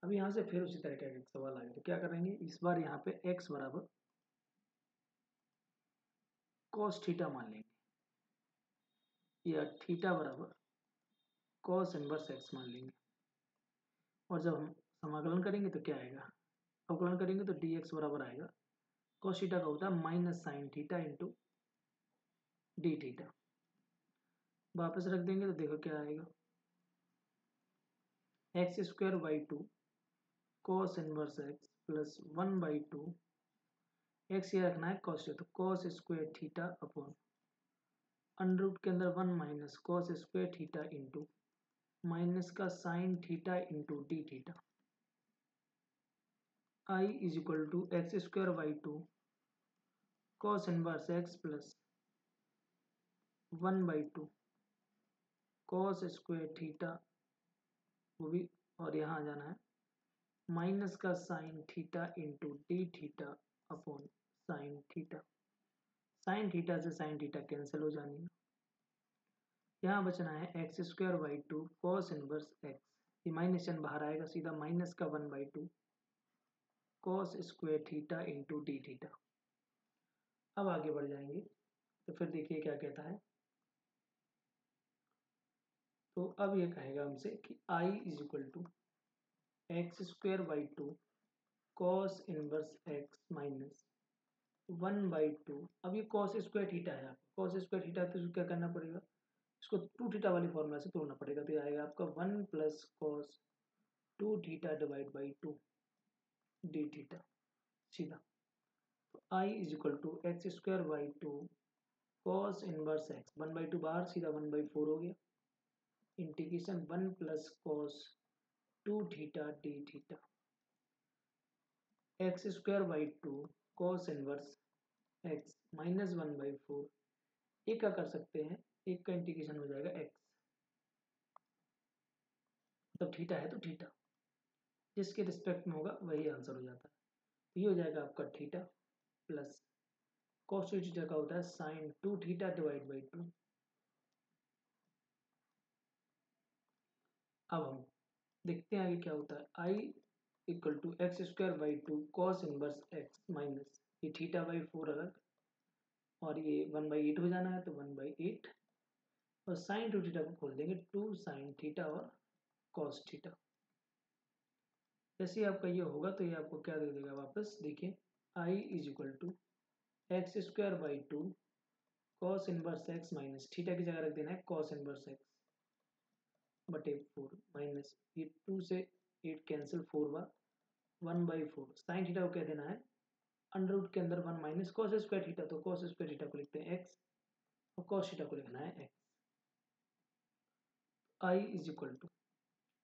अब यहाँ से फिर उसी तरह का एक सवाल आएगा, तो क्या करेंगे इस बार यहाँ पे x बराबर cos थीटा मान लेंगे, या थीटा बराबर cos इनवर्स x मान लेंगे, और जब हम समाकलन करेंगे तो क्या आएगा, अवकलन करेंगे तो dx बराबर आएगा cos थीटा का होता है minus sine theta into d theta, वापस रख देंगे तो देखो क्या आएगा, x square by two cos inverse x plus 1/2 x ये रखना है कॉस, तो cos square theta upon under root के अंदर 1 minus cos square theta into minus का sine theta into d theta, I is equal to x square by two cos inverse x plus 1/2 cos square theta, वो भी और यहाँ आ जाना है minus का sine theta into d theta upon sine theta, sine theta से sine theta cancel हो जानी है, यहाँ बचना है x square by two cos inverse x, ये माइनस चिन्ह बाहर आएगा सीधा माइनस का 1/2 cos square theta into d theta. अब आगे बढ़ जाएंगे तो फिर देखिए क्या कहता है, तो अब ये कहेगा हमसे कि I is equal to x square by two cos inverse x minus 1/2, अब ये कॉस स्क्वायर थीटा है, आपको कॉस स्क्वायर थीटा तो क्या करना पड़ेगा, इसको टू थीटा वाली फॉर्मूला से तोड़ना पड़ेगा, तो ये आएगा आपका 1 plus cos two theta divide by two d theta सीधा। तो I is equal to x square by two cos inverse x 1/2 बाहर सीधा 1/4 हो गया, integration 1 plus cos two theta d theta, x square by two cos inverse x minus 1/4, एक का कर सकते हैं, एक का इंटीग्रेशन हो जाएगा एक्स, मतलब थीटा है तो थीटा, जिसके रिस्पेक्ट में होगा वही आंसर हो जाता है। तो ये हो जाएगा आपका थीटा प्लस cos 2 थीटा का होता है sin 2 थीटा डिवाइड बाई 2। अब हम देखते हैं आगे क्या होता है। I equal to x square by 2 cos inverse x minus ये थीटा बाई 4 अलग और ये 1/8 हो जाना है तो 1/8 और साइन 2 थीटा को खोल देंगे 2 साइन थीटा और कॉस थीटा। जैसे आपका ये होगा तो ये आपको क्या दे देगा वापस, देखिए I is equal to x square by 2 cos inverse x minus theta की जगह रख देना है कॉस इनवर्स एक्स बटे 4 माइनस ये 2 से 8 कैंसिल 4 बार 1/4 साइन थीटा को क्या देना है अंडर रूट के अंदर 1 माइनस कॉस स्क्वायर थीटा, तो कॉस स्क्वायर थीटा को लिखते हैं एक्स और कॉस थीटा को लिखना है x. I is equal to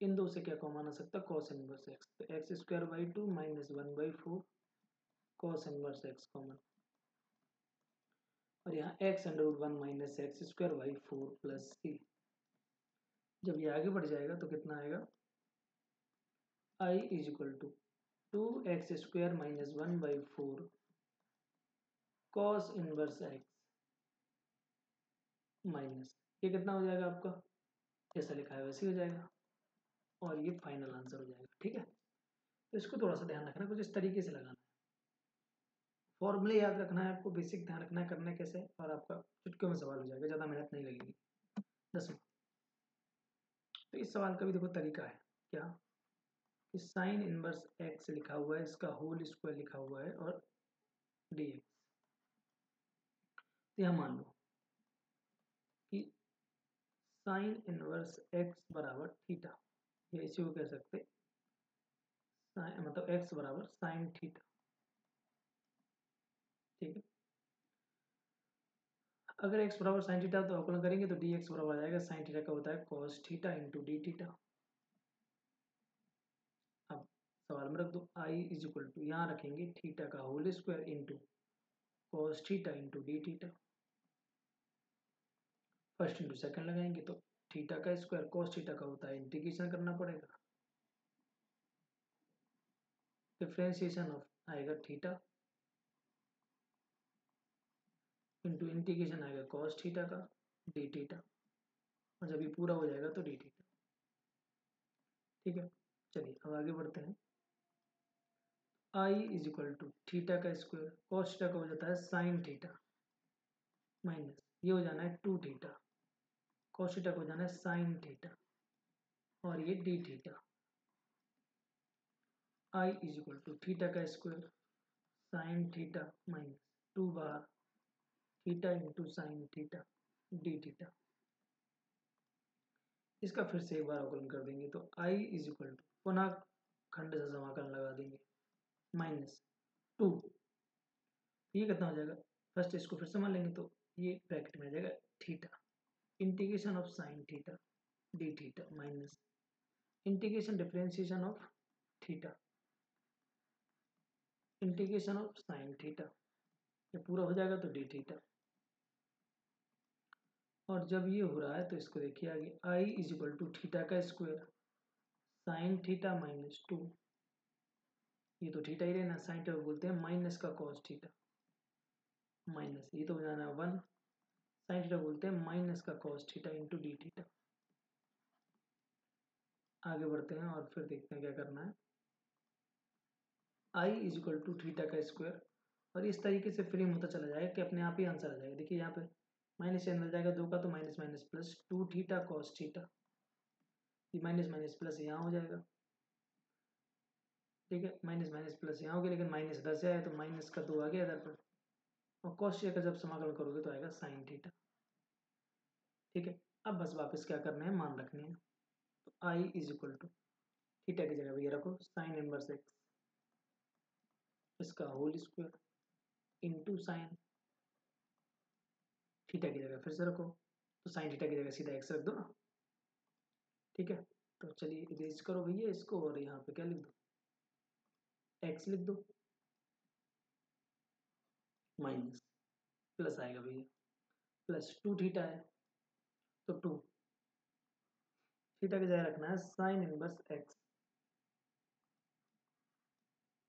इन दो से क्या कॉमन आ सकता है कॉस इनवर्स एक्स, तो x square by 2 minus 1/4 cos inverse x common और यहाँ x under root 1 minus x square by 4 plus c. जब ये आगे बढ़ जाएगा तो कितना आएगा I is equal to 2x square minus 1/4 cos inverse x minus ये कितना हो जाएगा आपका जैसा लिखा है वैसे ही हो जाएगा और ये फाइनल आंसर हो जाएगा। ठीक है, तो इसको थोड़ा सा ध्यान रखना, कुछ इस तरीके से लगाना है, फॉर्मूले याद रखना है आपको, बेसिक ध्यान रखना है करने कैसे और आपका चुटकियों में सवाल हो जाएगा, ज़्यादा मेहनत नहीं लगेगी। 10वां, तो इस सवाल का भी देखो तरीका है क्या कि साइन इनवर्स एक्स लिखा हुआ है, इसका होल स्क्वायर लिखा हुआ है और dx। तो यहाँ मान लो कि साइन इनवर्स एक्स बराबर थीटा, या इसी को कह सकते मतलब एक्स बराबर साइन थीटा। ठीक है, अगर x बराबर साइन थीटा तो अवकलन करेंगे तो dx बराबर आ जाएगा साइन थीटा का होता है cos theta into d theta. अब सवाल में रख दो I इज इक्वल टू यहाँ रखेंगे थीटा का whole square into cos theta into d theta, first into second लगाएंगे तो थीटा का स्क्वायर cos थीटा का होता है इंटीग्रेशन करना पड़ेगा, डिफ्रेंशिएशन ऑफ आएगा थीटा इंटू इंटीग्रेशन आएगा cos थीटा का डी थीटा और जब ये पूरा हो जाएगा तो डी थीटा। ठीक है, चलिए अब आगे बढ़ते हैं। I is equal to theta का स्क्वायर cos थीटा का हो जाता है साइन थीटा माइनस ये हो जाना है 2 थीटा cos थीटा को हो जाना है साइन थीटा और ये d theta. I is equal to theta का स्क्वायर साइन थीटा माइनस 2 बार theta into sine theta d theta. इसका फिर से एक बार अवकलन कर देंगे तो I इज इक्वल टू पुनः खंड से समाकलन लगा देंगे माइनस 2, ये कितना हो जाएगा, फर्स्ट इसको फिर से मान लेंगे तो ये ब्रैकेट में आ जाएगा theta integration of sign theta d theta minus integration differentiation of theta integration of sine theta, ये पूरा हो जाएगा तो डी थीटा। और जब ये हो रहा है तो इसको देखिए आगे I is equal to theta का स्क्वायर साइन थीटा माइनस 2, ये तो थीटा ही रहना, साइन थीटा बोलते हैं माइनस का cos थीटा माइनस ये तो हो जाना 1 साइन थीटा बोलते हैं माइनस का cos theta into d theta. आगे बढ़ते हैं और फिर देखते हैं क्या करना है। I is equal to theta का स्क्वायर और इस तरीके से फ्रेम होता चला जाएगा कि अपने आप ही आंसर आ जाएगा। देखिए यहाँ पे माइनस से अंदर जाएगा 2 का तो minus minus plus 2 theta cos theta, ये माइनस माइनस प्लस यहाँ हो जाएगा। ठीक है, माइनस माइनस प्लस यहाँ हो गया लेकिन माइनस 10 से आया तो माइनस का 2 आ गया इधर पर और cos थीटा का जब समाकलन करोगे तो आएगा साइन थीटा। ठीक है, अब बस वापस क्या करना है मान रखने हैं तो I is equal to theta की जगह भैया रखो साइन इनवर्स एक्स इसका whole square into sine theta की जगह फिर से रखो तो साइन थीटा की जगह सीधा एक्स रख दो ना। ठीक है, तो चलिए इरेज करो भैया इसको और यहाँ पे क्या लिख दो एक्स लिख दो माइनस प्लस आएगा भैया प्लस 2 थीटा है तो 2 थीटा की जगह रखना है साइन इनवर्स एक्स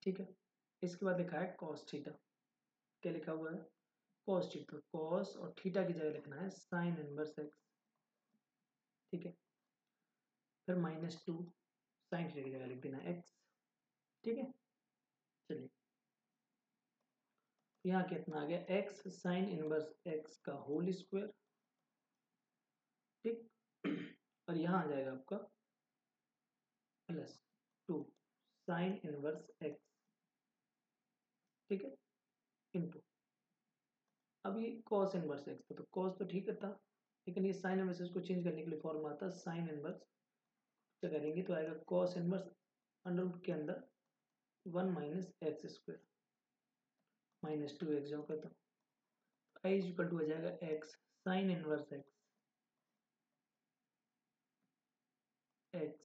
ठीक है। इसके बाद लिखा है कॉस थीटा। क्या लिखा हुआ है? Cos theta. कॉस और थीटा की जगह लिखना है साइन इनवर्स एक्स। ठीक है। फिर -2 साइन थीटा की जगह लिख देना एक्स। ठीक है। चलिए, यहाँ कितना आ गया? एक्स साइन इनवर्स एक्स का होल स्क्वायर। ठीक। और यहाँ आ जाएगा आपका +2 साइन इनवर्स एक्स। ठीक है। इनटू, अब ये कॉस इनवर्स एक्स था, तो कॉस तो ठीक है था, लेकिन ये साइन इनवर्स इसको चेंज करने के लिए फॉर्मूला आता है साइन इनवर्स। क्या करेंगे तो आएगा कॉस इनवर्स अंडर रूट के अंदर 1 माइनस एक्स स्क्वायर -2 एक्स जाओगे तो आई इक्वल टू हो जाएगा x sine inverse x x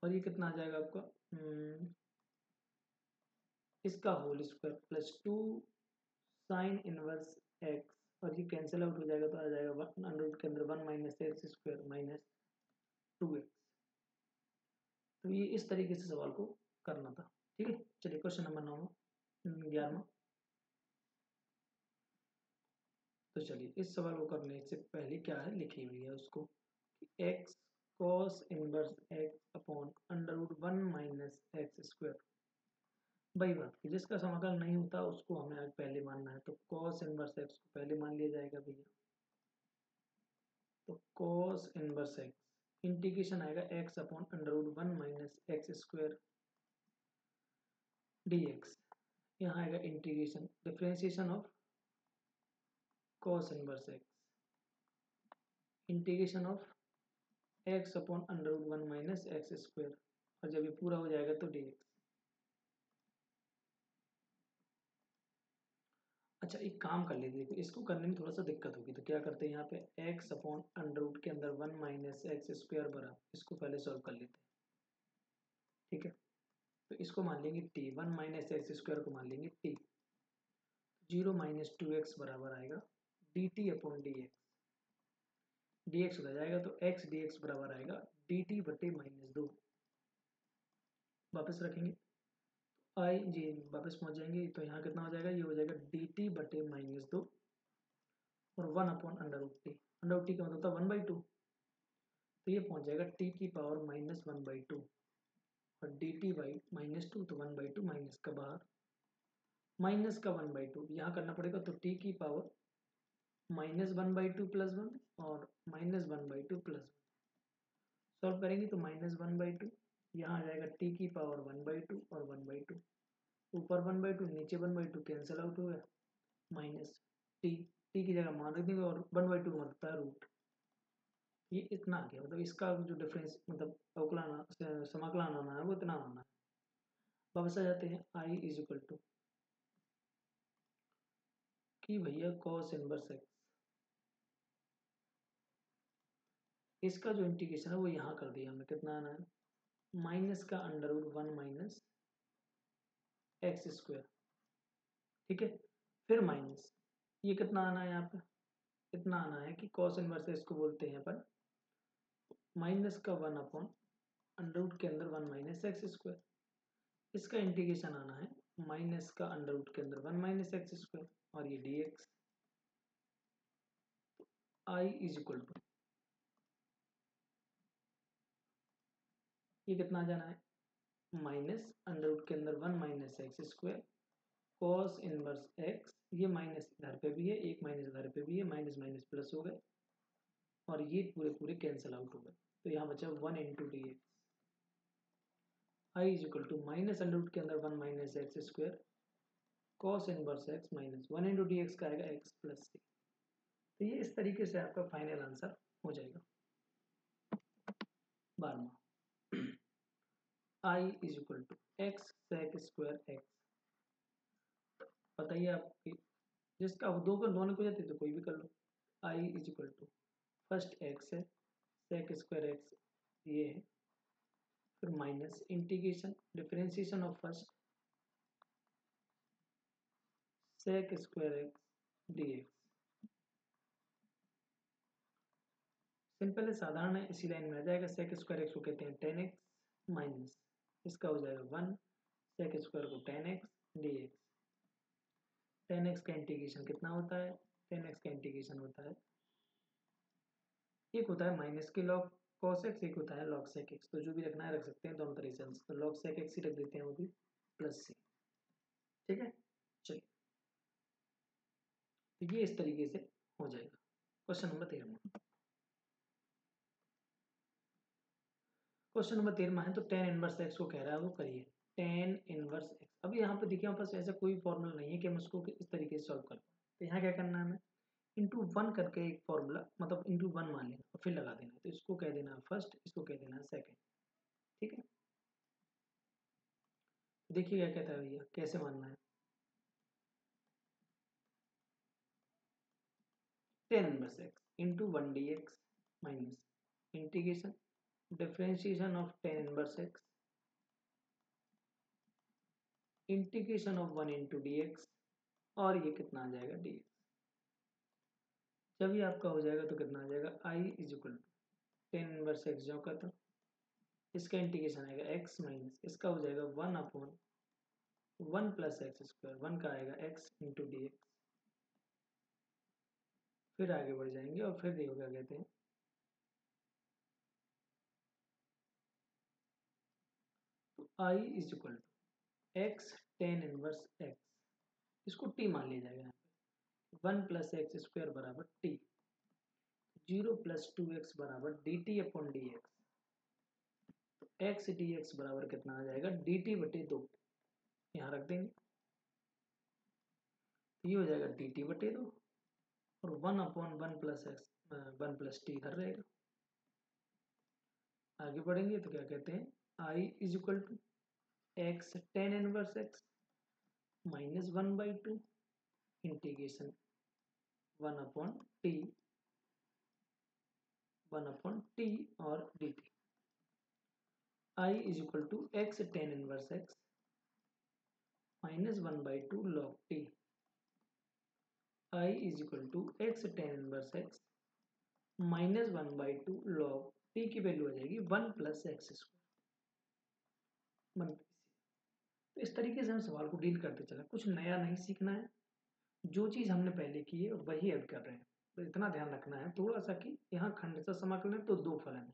और ये कितना आ जाएगा आपका इसका whole square +2 sine inverse x, और ये कैंसिल आउट हो जाएगा तो आ जाएगा अंडर रूट के अंदर 1 माइनस एक्स स्क्वायर -2x। तो ये इस तरीके से सवाल को करना था। ठीक है। चलिए क्वेश्चन नंबर 11। तो चलिए, इस सवाल को करने से पहले क्या है लिखी हुई है उसको कि x cos inverse x upon under root 1 minus x square. वही बात कि जिसका समाकलन नहीं होता उसको हमें आज पहले मानना है, तो कॉस इनवर्स एक्स को पहले मान लिया जाएगा भैया। तो कॉस इनवर्स एक्स इंटीग्रेशन आएगा x upon under root 1 minus x square dx। यहाँ आएगा integration differentiation of cos inverse x integration of x upon under root 1 minus x square, और जब ये पूरा हो जाएगा तो dx। अच्छा, एक काम कर लीजिए, तो इसको करने में थोड़ा सा दिक्कत होगी, तो क्या करते हैं यहाँ पे x अपॉन अंडर रूट के अंदर 1 माइनस एक्स स्क्वायर बरा, इसको पहले सॉल्व कर लेते हैं। ठीक है। तो इसको मान लेंगे t, 1 माइनस एक्स स्क्वायर को मान लेंगे t। 0 माइनस 2x बराबर आएगा dt अपॉन dx। dx हो जाएगा तो x dx बराबर आएगा dt बटे -2। वापस रखेंगे आई जी, वापस पहुंच जाएंगे, तो यहाँ कितना हो जाएगा? ये हो जाएगा dt बटे -2 और 1 upon under root t. Under root t का मतलब था 1/2, तो ये पहुंच जाएगा t की पावर -1/2 और dt बाई -2, तो 1/2 माइनस का बाहर, माइनस का 1/2 यहाँ करना पड़ेगा, तो t की पावर -1/2 +1 और -1/2 +1 सॉल्व करेंगे तो -1/2 यहाँ आ जाएगा t की पावर 1/2 और 1/2, ऊपर 1/2 नीचे 1/2 कैंसिल आउट हो गया, माइनस टी की जगह मान रख देंगे और 1/2 का मतलब है रूट। ये इतना आ गया, मतलब इसका जो डिफरेंस मतलब अवकलन समाकलन आना है वो इतना आना है। वापस आ जाते हैं आई इज इक्वल टू कि भैया कॉस इनवर्स एक्स, इसका जो इंटीग्रेशन है वो यहाँ कर दिया हमने। कितना आना है? माइनस का under root 1 minus x square. ठीक है। फिर माइनस, ये कितना आना है यहाँ पे? इतना आना है कि कॉस इनवर्स एक्स को बोलते हैं अपन माइनस का 1 अपॉन अंडर रूट के अंदर 1 माइनस एक्स स्क्वायर। इसका इंटीग्रेशन आना है माइनस का अंडर रूट के अंदर 1 माइनस एक्स स्क्वायर और ये dx। I is equal to, ये कितना आ जाना है? माइनस अंडर रूट के अंदर 1 minus x square cos inverse x, ये माइनस इधर पे भी है, एक माइनस इधर पे भी है, माइनस माइनस प्लस हो गए और ये पूरे पूरे कैंसिल आउट हो गए, तो यहाँ बचा 1 into d x. I is equal to minus under root के अंदर 1 minus x square cos inverse x minus 1 into d x का आएगा एक्स प्लस सी। तो ये इस तरीके से आपका फाइनल आंसर हो जाएगा 12वां। I is equal to x sec square x. बताइए आपकी, जिसका दो कर दोनों को जाती तो कोई भी कर लो। I is equal to first x है, सेक स्क्वायर एक्स ये है, फिर minus integration differentiation of first sec square x d x. Simple है, साधारण है, इसी लाइन में आ जाएगा। सेक स्क्वायर एक्स को कहते हैं 10x माइनस इसका हो जाएगा 1 सेक स्क्वायर को 10x dx। 10x का इंटीग्रेशन कितना होता है? 10x का इंटीग्रेशन होता है, एक होता है माइनस के लॉग cos x, एक होता है log sec x। तो जो भी रखना है रख सकते हैं दोनों तरह से। तो log sec x ही रख देते हैं, वो भी प्लस से। ठीक है, चलिए, तो ये इस तरीके से हो जाएगा। Question number 13। क्वेश्चन नंबर 13 है, तो tan इनवर्स x को कह रहा है, वो करिए। tan इनवर्स x, अभी यहाँ पे देखिए, हमारे पास ऐसा कोई फॉर्मूला नहीं है कि हम उसको इस तरीके से सॉल्व कर पाए। तो यहाँ क्या करना है हमें, इंटू 1 करके एक फॉर्मूला, मतलब इंटू 1 मान लेना और फिर लगा देना। तो इसको कह देना फर्स्ट, इसको कह देना सेकंड। ठीक है, देखिए क्या कहता है भैया, कैसे मानना है। tan inverse x into 1 dx minus integration differentiation of tan inverse x integration of 1 into dx, और ये कितना आ जाएगा dx। जब ये आपका हो जाएगा तो कितना आ जाएगा, i is equal to tan inverse x जो का था, इसका इंटीग्रेशन आएगा x माइनस इसका हो जाएगा 1 अपॉन 1 प्लस एक्स स्क्वायर, 1 का आएगा x इंटू डी एक्स। फिर आगे बढ़ जाएंगे और फिर देखो क्या कहते हैं, तो i is equal to x tan inverse x, इसको t मान लिया जाएगा यहाँ पे। 1 प्लस एक्स स्क्वायर बराबर t, 0 प्लस 2x बराबर d t upon d x. तो एक्स डी एक्स बराबर कितना आ जाएगा, डी टी बटे 2, यहाँ रख देंगे। तो ये हो जाएगा डी टी बटे 2, और 1 upon 1 plus x 1 plus t इधर रहेगा। आगे बढ़ेंगे तो क्या कहते हैं, i is equal to x tan inverse x minus 1/2 integration 1 upon t और d t. i is equal to x tan inverse x minus 1/2 log t. i is equal to x tan inverse x minus 1/2 log t की value आ जाएगी 1 plus x square. तो इस तरीके से हम सवाल को डील करते चला, कुछ नया नहीं सीखना है, जो चीज़ हमने पहले की है वही ऐड कर रहे हैं। तो इतना ध्यान रखना है थोड़ा सा कि यहाँ खंड से समाकलन है तो 2 फलन है,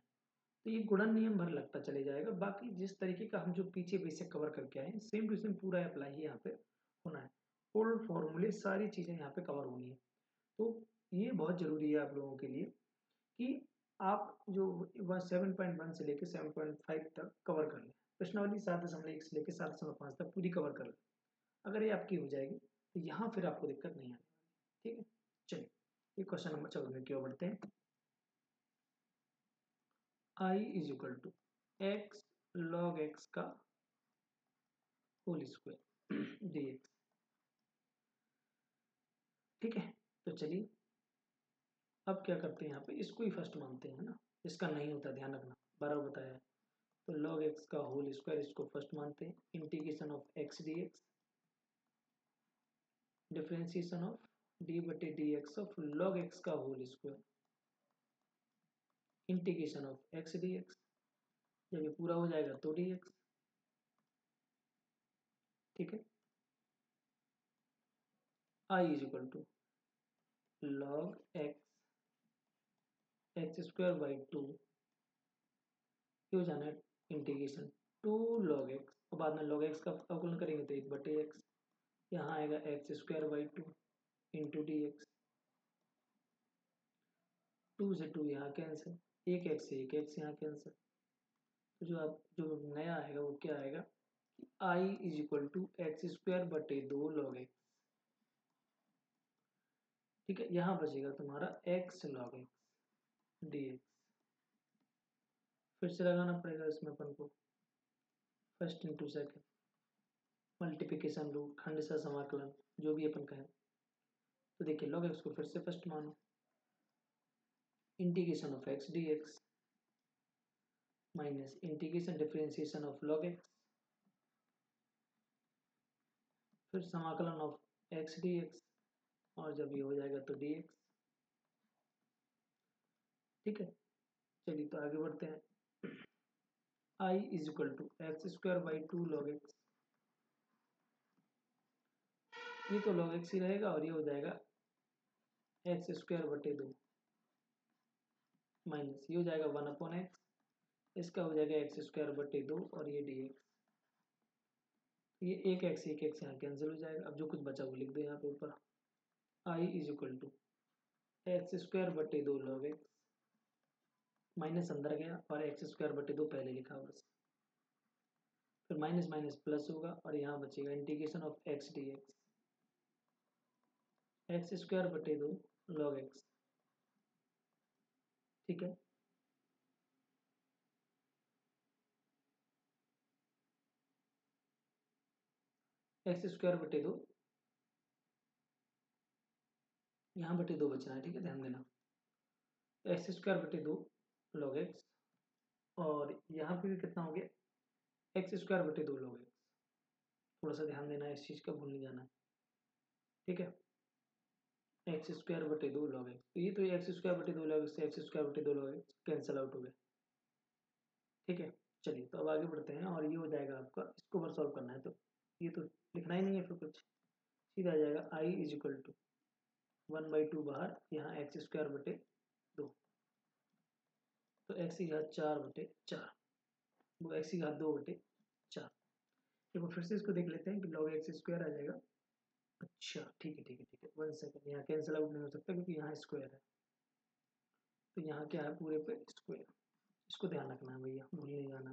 तो ये गुणन नियम भर लगता चले जाएगा। बाकी जिस तरीके का हम जो पीछे बेसिक कवर करके आए सेम टू सेम पूरा अप्लाई ही यहाँ पे होना है। ओल्ड फॉर्मूले सारी चीज़ें यहाँ पे कवर होनी है। तो ये बहुत ज़रूरी है आप लोगों के लिए कि आप जो 7.1 से लेकर 7.5 तक कवर कर लें। प्रश्नावली 7.1 से लेकर 7.5 तक पूरी कवर कर लें। अगर ये आपकी हो जाएगी तो यहाँ फिर आपको दिक्कत नहीं आने वाली। ठीक है, चलिए ये क्वेश्चन नंबर 14 में क्यों बढ़ते हैं। i is equal to x log x का होल स्क्वायर dx। ठीक है, तो चलिए अब क्या करते हैं, यहाँ पे इसको ही फर्स्ट मानते हैं ना, इसका नहीं होता, ध्यान रखना, बराबर बताया है। तो log x का होल स्क्वायर इसको फर्स्ट मानते हैं, integration of x dx differentiation of d बटे dx ऑफ log x का whole square integration of x dx। जब ये पूरा हो जाएगा तो dx। ठीक है, i is equal to log x square by 2, क्यों जाना है इंटीग्रेशन 2 log x, और बाद में log x का अवकलन करेंगे तो 1 बटे x, यहाँ आएगा x square by 2 into d x. 2 से 2 यहाँ कैंसिल, एक एक्स से एक एक्स यहाँ कैंसिल। तो जो नया आएगा वो क्या आएगा, i is equal to x square बटे 2 log x। ठीक है, यहाँ बचेगा तुम्हारा x log x dx। फिर से लगाना पड़ेगा इसमें अपन को first into second, multiplication rule, खंड समाकलन, जो भी अपन कहें। तो देखिए log x को फिर से फर्स्ट मानो, integration of x dx minus integration differentiation of log x, फिर समाकलन ऑफ x dx, और जब ये हो जाएगा तो dx। ठीक है, चलिए तो आगे बढ़ते हैं। I is equal to x square by 2 log x, ये तो लॉग एक्स ही रहेगा और ये हो जाएगा एक्स स्क्वायर बटे 2 माइनस ये हो जाएगा 1/x, इसका हो जाएगा एक्स स्क्वायर बटे 2 और ये डी एक्स, ये एक एक्स यहाँ कैंसिल हो जाएगा। अब जो कुछ बचा वो लिख दो यहाँ पे ऊपर। I is equal to x square बटे 2 लॉग एक्स, माइनस अंदर गया और एक्स स्क्वायर बटे 2 पहले लिखा बस, फिर माइनस माइनस प्लस होगा और यहाँ बचेगा integration of x d x, x square बटे 2 लॉग एक्स, ठीक है। एक्स स्क्वायर बटे 2, यहाँ बटे 2 बचना है, ठीक है, ध्यान देना। एक्स स्क्वायर बटे 2 लॉग एक्स और यहाँ पे भी कितना हो गया एक्स स्क्वायर बटे 2 लॉग एक्स, थोड़ा सा ध्यान देना है इस चीज़ का, भूल नहीं जाना है, ठीक है। एक्स स्क्वायर बटे 2 लॉग एक्स, तो ये तो एक्स स्क्वायर बटे 2 लॉग एक्स से एक्स स्क्वायर बटे 2 लॉग एक्स कैंसिल आउट हो गया, ठीक है। चलिए तो अब आगे बढ़ते हैं और ये हो जाएगा आपका, इसको बस सॉल्व करना है, तो ये तो लिखना ही नहीं है फिर कुछ, सीधा आ जाएगा आई इज इक्वल टू 1/2 बाहर, यहाँ एक्स स्क्वायर बटे 2, तो एक्स की घात 4/4, वो एक्स की घात 2/4। देखो फिर से इसको देख लेते हैं कि लॉग एक्स स्क्वायर आ जाएगा। अच्छा ठीक है ठीक है ठीक है, 1 सेकंड, यहाँ कैंसिल आउट नहीं हो सकता क्योंकि यहाँ स्क्वायर है, तो यहाँ क्या है पूरे पे स्क्वायर, इसको ध्यान रखना है भैया, भूल नहीं जाना।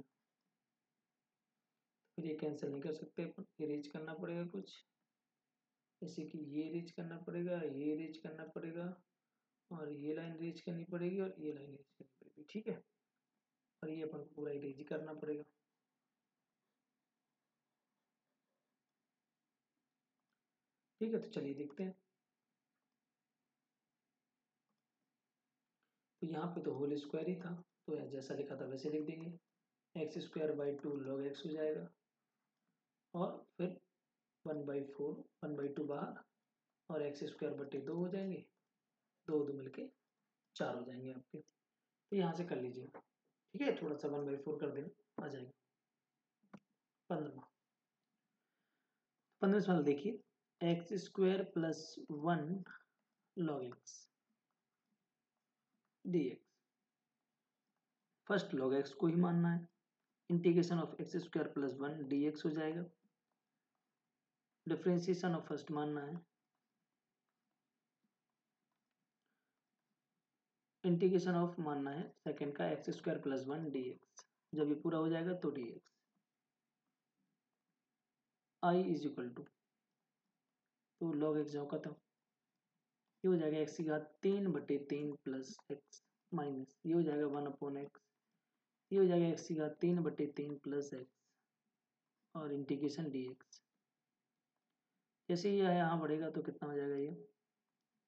फिर ये कैंसिल नहीं कर सकते, इरेज करना पड़ेगा कुछ, जैसे कि ये इरेज करना पड़ेगा, ये इरेज करना पड़ेगा और ये लाइन इरेज करनी पड़ेगी और ये लाइन इरेज करनी पड़ेगी, ठीक है। और ये अपन को पूरा इरेज करना पड़ेगा, ठीक है। तो चलिए देखते हैं। तो यहाँ पे तो होल स्क्वायर ही था, तो जैसा लिखा था वैसे लिख देंगे, x square by 2 log x हो जाएगा और फिर 1/4 1/2 बाहर और एक्स स्क्वायर बटे 2 हो जाएंगे, 2 मिलके 4 हो जाएंगे आपके। तो यहाँ से कर लीजिए, ठीक है, थोड़ा सा 1/4 कर देना, आ जाएगा 15 सवाल देखिए, x square plus 1 log x d x, first log x को ही मानना है, integration of x square plus 1 d x हो जाएगा, डिफ्रेंसिएशन ऑफ फर्स्ट मानना है, इंटीग्रेशन ऑफ मानना है सेकंड का x square plus 1 d x, जब ये पूरा हो जाएगा तो d x. I is equal to, तो लॉग एक्स जाओ खत्म, ये हो जाएगा एक्स की घात 3/3 प्लस एक्स माइनस ये हो जाएगा 1/x, ये हो जाएगा एक्स की घात 3/3 प्लस एक्स और इंटीग्रेशन डी एक्स। जैसे ये यहाँ बढ़ेगा तो कितना हो जाएगा ये,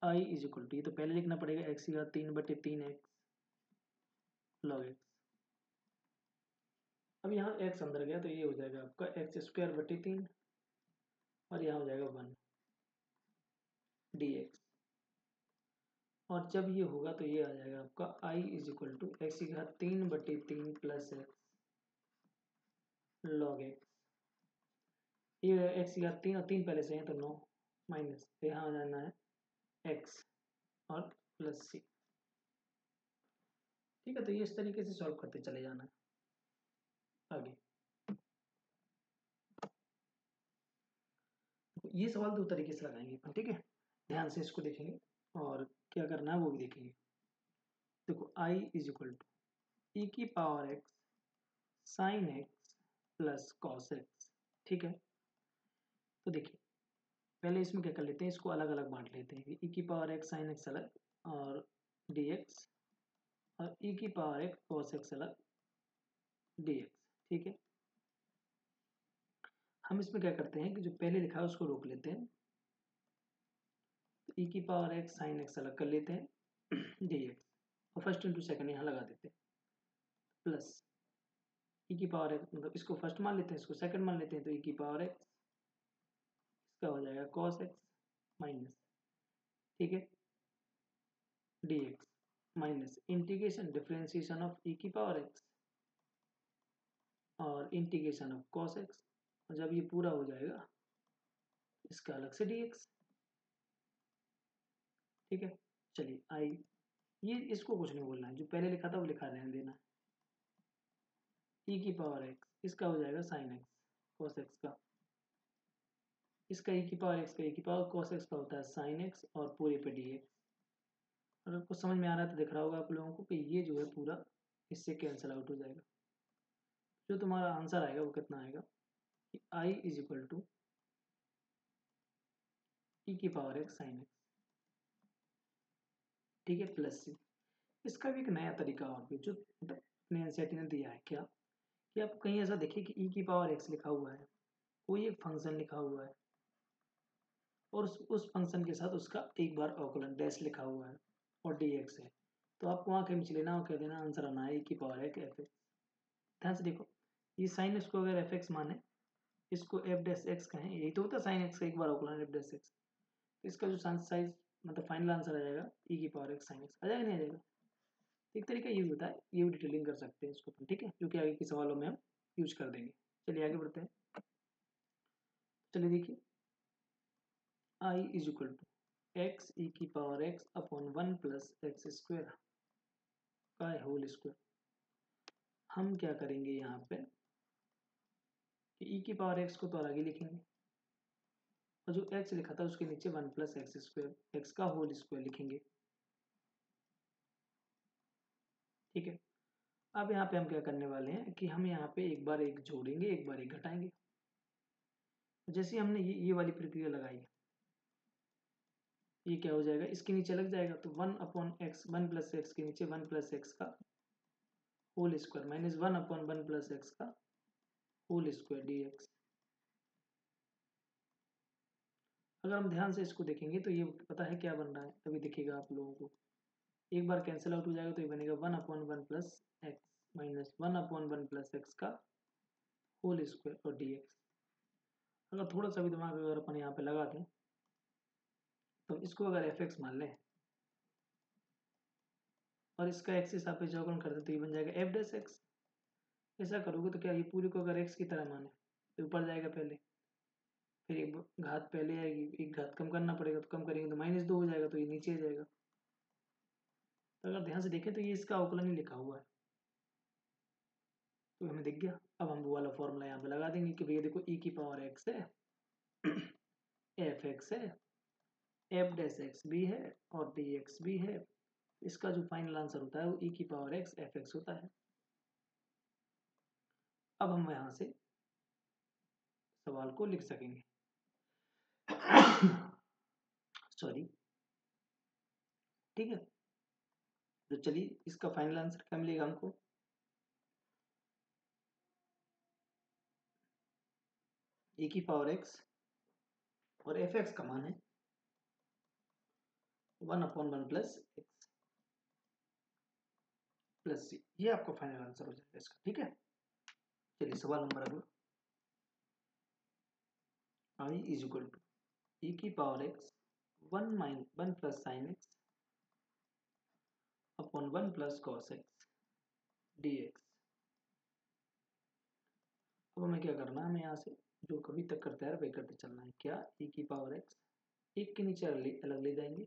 आई इज इक्वल टू, ये तो पहले लिखना पड़ेगा एक्स की घात 3/3 एक्स लॉग एक्स, अब यहाँ एक्स अंदर गया तो ये हो जाएगा आपका एक्स स्क्वायर बटे 3 और यहाँ हो जाएगा 1 डी एक्स, और जब ये होगा तो ये आ जाएगा आपका आई इज इक्वल टू एक्स की घात 3/3 प्लस एक्स लॉग एक्स, ये एक्स की घात 3 और 3 पहले से है तो 9 माइनस, तो यहाँ आ जाना है एक्स और प्लस सी, ठीक है। तो ये इस तरीके से सॉल्व करते चले जाना है आगे। ये सवाल दो तरीके से लगाएंगे अपन, ठीक है, ध्यान से इसको देखेंगे और क्या करना है वो भी देखेंगे। देखो आई इज इक्वल टू ई की power x sine x plus cos x, ठीक है। तो देखिए पहले इसमें क्या कर लेते हैं, इसको अलग अलग बांट लेते हैं, ई की पावर एक्स साइन एक्स अलग और डी एक्स, और ई की पावर एक्स कॉस एक्स अलग डी एक्स, ठीक है। हम इसमें क्या करते हैं कि जो पहले लिखा है उसको रोक लेते हैं, तो ई की पावर एक्स साइन एक्स अलग कर लेते हैं डी एक्स, और फर्स्ट इंटू सेकंड यहाँ लगा देते हैं, प्लस ई की पावर एक्स, मतलब इसको फर्स्ट मान लेते हैं इसको सेकंड मान लेते हैं, तो ई की पावर एक्स इसका हो जाएगा कॉस एक्स माइनस, ठीक है, d x. Minus integration differentiation of e की पावर एक्स और इंटीग्रेशन ऑफ कॉस एक्स, और जब ये पूरा हो जाएगा इसका अलग से dx। ठीक है, चलिए आई, ये इसको कुछ नहीं बोलना है, जो पहले लिखा था वो लिखा रहने देना। ई की पावर एक्स, इसका हो जाएगा साइन एक्स कॉस एक्स का, इसका ई की पावर एक्स का ई की पावर कॉस एक्स का होता है साइन एक्स और पूरे पे dx। अगर कुछ समझ में आ रहा है तो दिख रहा होगा आप लोगों को कि ये जो है पूरा इससे कैंसिल आउट हो जाएगा। जो तुम्हारा आंसर आएगा वो कितना आएगा कि I is equal to e की पावर एक्स साइन एक्स, ठीक है, प्लस सी। इसका भी एक नया तरीका और भी जो अपने एनसीईआरटी ने दिया है क्या, कि आप कहीं ऐसा देखिए कि ई की पावर एक्स लिखा हुआ है, कोई एक फंक्शन लिखा हुआ है और उस फंक्शन के साथ उसका एक बार अवकलन डैश लिखा हुआ है और dx है, तो आपको वहाँ कहीं से लेना और कह देना आंसर आना है ई की पावर एक एफ एक्स। ध्यान से देखो, ये साइन एक्स को अगर एफ एक्स माने, इसको एफ डैश एक्स कहें, यही तो होता है साइन एक्स का एक बार अवकलन एफ डैश एक्स, इसका जो साइज मतलब फाइनल आंसर आ जाएगा ई की पावर एक्स साइन एक्स, आ जाएगा नहीं आ जाएगा। एक तरीका ये भी होता है, ये भी डिटेलिंग कर सकते हैं इसको, ठीक है, जो कि आगे के सवालों में हम यूज कर देंगे। चलिए आगे बढ़ते हैं। चलिए देखिए, I is equal to x ई की power x upon 1 plus x square का होल स्क्वायर। हम क्या करेंगे यहाँ पे कि ई की पावर एक्स को तो अलग ही लिखेंगे और जो एक्स लिखा था उसके नीचे 1 प्लस एक्स स्क्वायर एक्स का होल स्क्वायर लिखेंगे। ठीक है, अब यहाँ पे हम क्या करने वाले हैं कि हम यहाँ पे एक बार एक जोड़ेंगे एक बार एक घटाएंगे। जैसे हमने ये वाली प्रक्रिया लगाई, ये क्या हो जाएगा, इसके नीचे लग जाएगा, तो 1 अपॉन एक्स 1 प्लस एक्स के नीचे 1 प्लस एक्स का whole square minus 1 upon 1 plus x का होल स्क्वायर dx। अगर हम ध्यान से इसको देखेंगे तो ये पता है क्या बन रहा है, अभी दिखेगा आप लोगों को, एक बार कैंसिल आउट हो जाएगा तो ये बनेगा 1 upon 1 plus x minus 1 upon 1 plus x का होल स्क्वायर और dx। अगर थोड़ा सा भी दिमाग अगर अपन यहाँ पे लगा दें तो इसको अगर एफ एक्स मान लें और इसका एक्स के सापेक्ष अवकलन कर दें तो ये बन जाएगा एफ डैश एक्स। ऐसा करोगे तो क्या ये पूरी को अगर एक्स की तरह माने तो ऊपर जाएगा पहले, फिर एक घात पहले आएगी, एक घात कम करना पड़ेगा, तो कम करेंगे तो -2 हो जाएगा, तो ये नीचे आ जाएगा। तो अगर ध्यान से देखें तो ये इसका अवकलन ही लिखा हुआ है, तो हमें दिख गया। अब हम वो वाला फॉर्मूला यहाँ पे लगा देंगे कि भैया देखो ई की पावर एक्स है, एफ एक्स है, एफ डैश एक्स भी है और डी एक्स भी है, इसका जो फाइनल आंसर होता है वो ई की पावर एक्स एफ एक्स होता है। अब हम यहाँ से सवाल को लिख सकेंगे। सॉरी, ठीक है, तो चलिए इसका फाइनल आंसर क्या मिलेगा हमको, ए की पावर एक्स और एफ एक्स का मान है 1 अपॉन 1 प्लस एक्स प्लस सी, ये आपका फाइनल आंसर हो जाएगा इसका। ठीक है, चलिए सवाल नंबर अगला, आई इज इक्वल टू ई की power x 1 plus sine x upon 1 plus cos x d x. अब हमें क्या करना है, हमें यहाँ से जो कभी तक करता है वही करते चलना है। क्या, ई की पावर एक्स एक के नीचे अलग ले जाएंगे,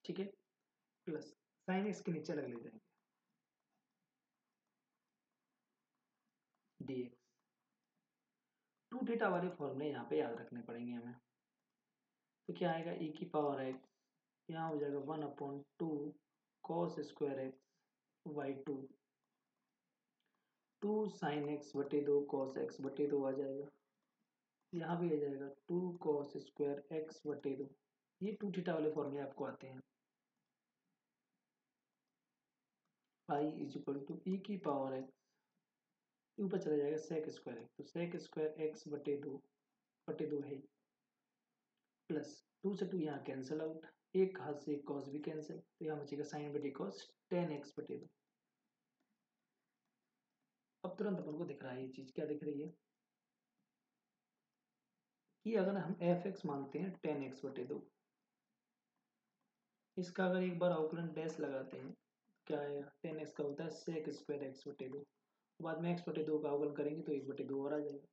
ठीक है, प्लस साइन एक्स के नीचे अलग ले जाएंगे डी एक्स। टू थीटा वाले फॉर्मूले यहाँ पे याद रखने पड़ेंगे हमें। तो क्या आएगा, ई की पावर एक्स यहाँ हो जाएगा 1 upon 2 cos square x by 2 sine x बटे 2 कॉस एक्स बटे 2 आ जाएगा, यहाँ भी आ जाएगा 2 कॉस स्क्वायर एक्स बटे 2। ये टू थीटा वाले फॉर्मूले आपको आते हैं। I is equal to e की पावर एक्स, ऊपर चला जाएगा सेक स्क्वायर एक्स, तो सेक स्क्वायर एक्स बटे 2 है, प्लस 2 से 2 यहाँ कैंसिल आउट, एक हाथ से एक कॉस भी कैंसिल, तो यहाँ बचेगा साइन बटे कॉस टेन एक्स बटे 2। अब तुरंत अपन को दिख रहा है ये चीज, क्या दिख रही है कि अगर हम एफ एक्स मानते हैं टेन एक्स बटे 2, इसका अगर एक बार अवकलन डैश लगाते हैं क्या आएगा, 10x का होता है sec स्क्वायर x बटे 2, बाद में x बटे 2 का अवकलन करेंगे तो 1 बटे 2 और आ जाएगा।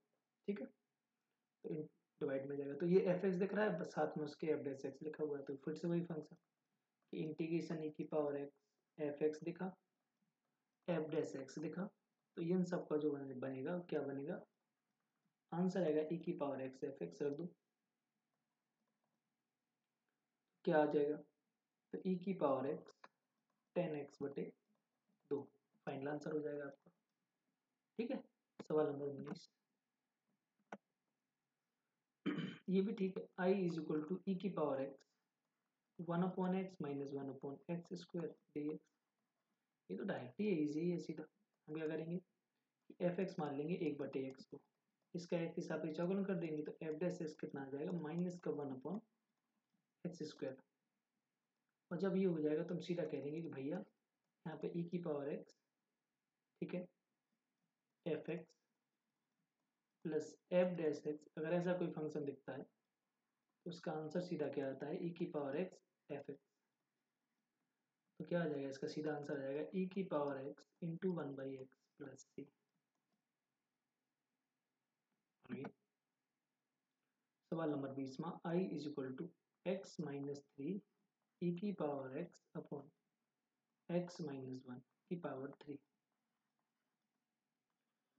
ठीक है, तो डिवाइड में जाएगा, तो ये fx दिख रहा है, साथ में उसके f डैश x लिखा हुआ है, तो फिर से वही फंक्शन इंटीग्रेशन e की पावर x fx दिखा, f डैश x दिखा, तो इन सब का जो बनेगा क्या बनेगा, आंसर आएगा e की पावर x fx रख दो, क्या आ जाएगा, तो e की पावर x 10x बटे 2 फाइनल आंसर हो जाएगा आपका। ठीक है, सवाल नंबर 19 ये भी ठीक है, i is equal to e की power x 1 upon x minus 1 upon x square dx। ये तो डायरेक्ट ही इजी है, सीधा हम क्या करेंगे, एफ एक्स मान लेंगे 1 बटे एक्स को, इसका एक के सापेक्ष अवकलन कर देंगे, तो एफ डैश एक्स कितना आ जाएगा, माइनस का 1 अपॉन एक्स स्क्वायर। और जब ये हो जाएगा तो हम सीधा कह देंगे कि भैया यहाँ पे ई की पावर एक्स, ठीक है, F x plus F dash x, अगर ऐसा कोई फंक्शन दिखता है तो उसका आंसर सीधा क्या आता है, ई की पावर एक्स एफ एक्स। तो क्या आ जाएगा, इसका सीधा आंसर आ जाएगा ई की power x into 1/x plus c. सवाल नंबर 20 में i is equal to x minus 3 e की power x upon x minus 1 की power 3।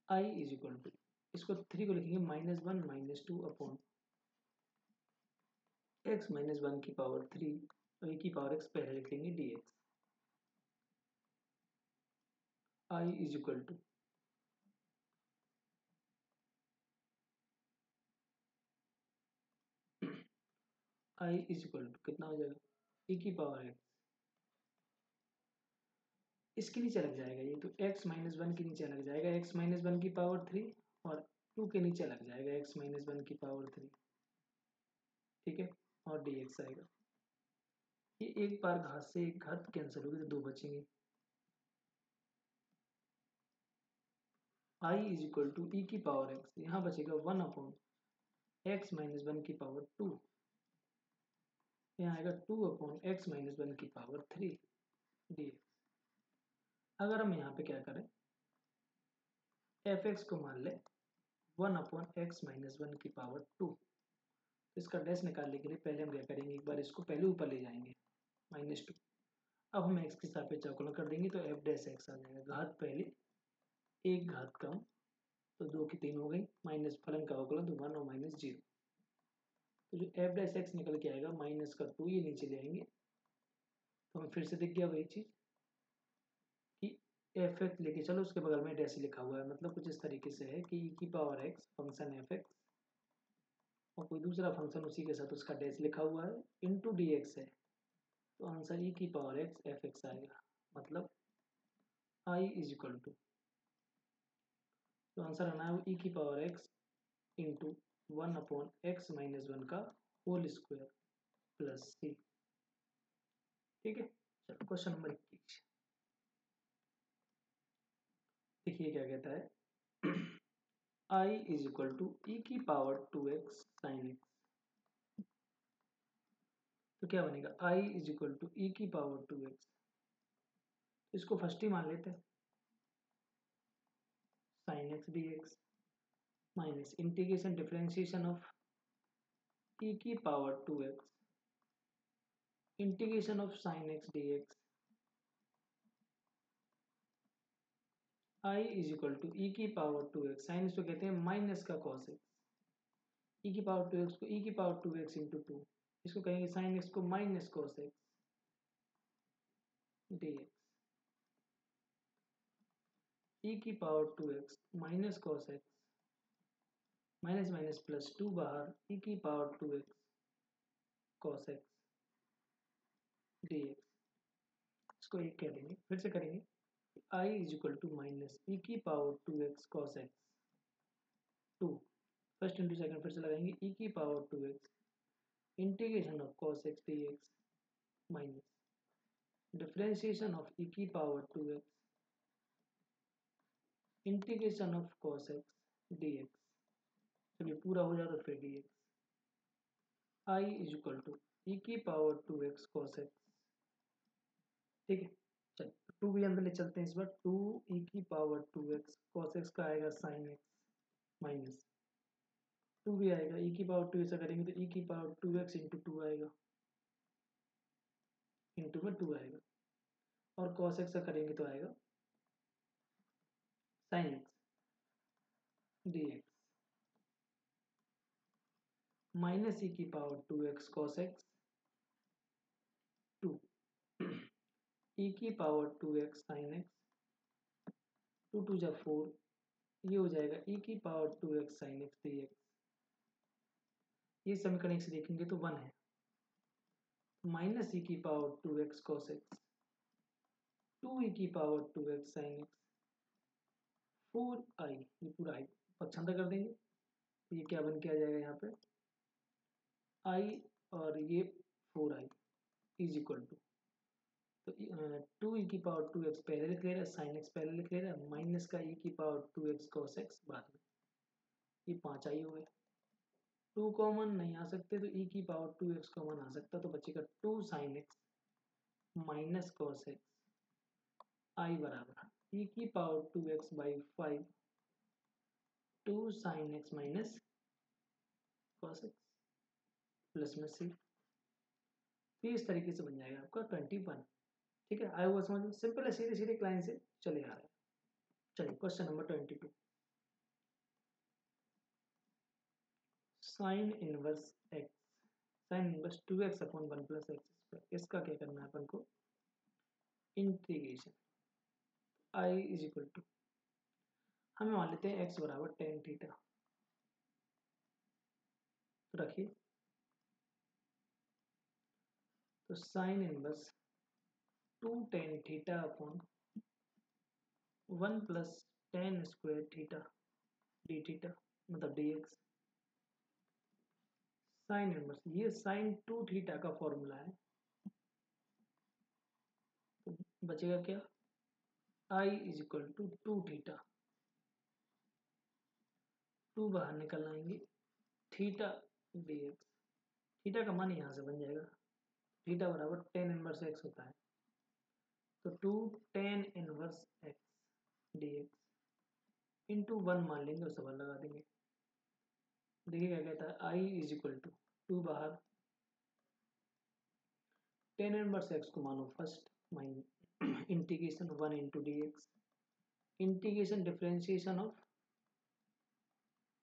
i is equal to, इसको 3 को लिखेंगे -1 -2 अपॉन एक्स माइनस 1 की पावर 3, और e की पावर x पहले लिख लेंगे dx। i is equal to i is equal to कितना हो जाएगा, e की पावर x, इसके नीचे लग जाएगा ये, तो x माइनस 1 के नीचे लग जाएगा x माइनस 1 की पावर 3, और 2 के नीचे लग जाएगा x माइनस 1 की पावर 3। ठीक है, और dx आएगा, ये एक बार घात से एक घात कैंसिल होगी तो 2 बचेंगे। i is equal to e की पावर x, यहाँ बचेगा 1 अपॉन एक्स माइनस 1 की पावर 2, यहाँ आएगा 2 अपॉन एक्स माइनस 1 की पावर 3 dx। अगर हम यहाँ पे क्या करें, एफ एक्स को मान ले 1 अपॉन एक्स माइनस 1 की पावर 2, तो इसका डैश निकालने के लिए पहले हम क्या करेंगे, एक बार इसको पहले ऊपर ले जाएंगे -2, अब हम एक्स के सापेक्ष अवकलन कर देंगे तो एफ डैश एक्स आ जाएगा, घात पहले एक घात कम, तो 2 की 3 हो गई, माइनस फलन का अवकलन तो 1 और -0, तो जो एफ डैश एक्स निकल के आएगा माइनस का 2 ये नीचे ले आएंगे, तो हमें फिर से दिख गया वही चीज कि एफ एक्स लेके चलो उसके बगल में डैश लिखा हुआ है, मतलब कुछ इस तरीके से है कि ई की power x function F x और कोई दूसरा फंक्शन उसी के साथ उसका डैश लिखा हुआ है इंटू डी एक्स है, तो आंसर ई की पावर एक्स एफ एक्स आएगा, मतलब आई इज इक्वल टू, तो आंसर आना है ई की power x into 1 upon x minus 1 का होल स्क्वायर प्लस सी। ठीक है, चलो क्वेश्चन नंबर 21 देखिए क्या कहता है, i is equal to e की पावर 2x साइन एक्स, तो क्या बनेगा i is equal to e की पावर 2x, इसको फर्स्ट ही मान लेते हैं sine x d x minus integration differentiation of e की power 2x integration of sine x d x, i is equal to e की पावर 2x, साइन इसको कहते हैं माइनस का कॉस एक्स, ई की पावर 2x को ई की पावर 2x इंटू 2, इसको कहेंगे साइन एक्स को माइनस कॉस एक्स dx, ई की power 2x minus cos x, minus minus plus 2 बाहर, ई की power 2x cos x dx, इसको एक कह देंगे, फिर से करेंगे i is equal to minus e की power 2x cos x 2, first into second फिर से लगाएंगे ई की power 2x integration of cos x dx minus differentiation of e की power 2x integration of cos x dx, जब ये पूरा हो जाए तो फिर dx, i is equal to e की पावर 2x cos x ठीक है। चलिए 2 भी अंदर ले चलते हैं इस बार। 2 e की पावर 2x cos x का आएगा sin x माइनस 2 भी आएगा, e की पावर 2 ऐसा करेंगे तो e की पावर 2x इंटू 2 आएगा, इंटू में 2 आएगा, और cos x का करेंगे तो आएगा sin x dx minus e की power 2x cos x 2 e की पावर 2x sin x 2 2 जा 4, ये हो जाएगा e की power 2x sin x dx। ये समीकरण से देखेंगे तो 1 है, माइनस e की power 2x cos x 2 e की power 2x sin x 4i, ये पूरा i पक्षांतर कर देंगे तो ये क्या बन के आ जाएगा यहाँ पे i, और ये 4i इज इक्वल टू, तो 2 e की पावर 2x पहले लिख ले रहा है, साइन x पहले लिख ले रहा है, माइनस का e की पावर 2x cos x बाद में, ये 5i हो गया। 2 कॉमन नहीं आ सकते तो e की पावर 2x कॉमन आ सकता, तो बचेगा 2 sin x minus cos x i बराबर e की power 2x by 5 2 sin x minus cos x plus में c, तो इस तरीके से बन जाएगा आपका 21। ठीक है, आया हुआ समझ में, सिंपल है, सीधे सीधे लाइन से चले आ रहा है। चलिए question number 22, sine inverse x, sine inverse 2x upon 1 plus x square, इसका क्या करना है अपन को, integration i is equal to, हमें मान लेते हैं x बराबर टेन थीटा, तो रखिए, तो sine inverse 2 tan theta upon 1 plus tan square theta d theta मतलब dx, साइन इनवर्स, ये साइन 2 थीटा का फॉर्मूला है, तो बचेगा क्या, i is equal to 2 theta, 2 बाहर निकल आएंगे, थीटा dx, थीटा का मान यहाँ से बन जाएगा, थीटा बराबर टेन इनवर्स एक्स होता है, तो 2 tan inverse x dx into 1 मान लेंगे और सवाल लगा देंगे। देखिए क्या कहता है, i इज इक्वल टू 2 बाहर, टेन इनवर्स एक्स को मानो first, minus integration 1 into d x, integration differentiation of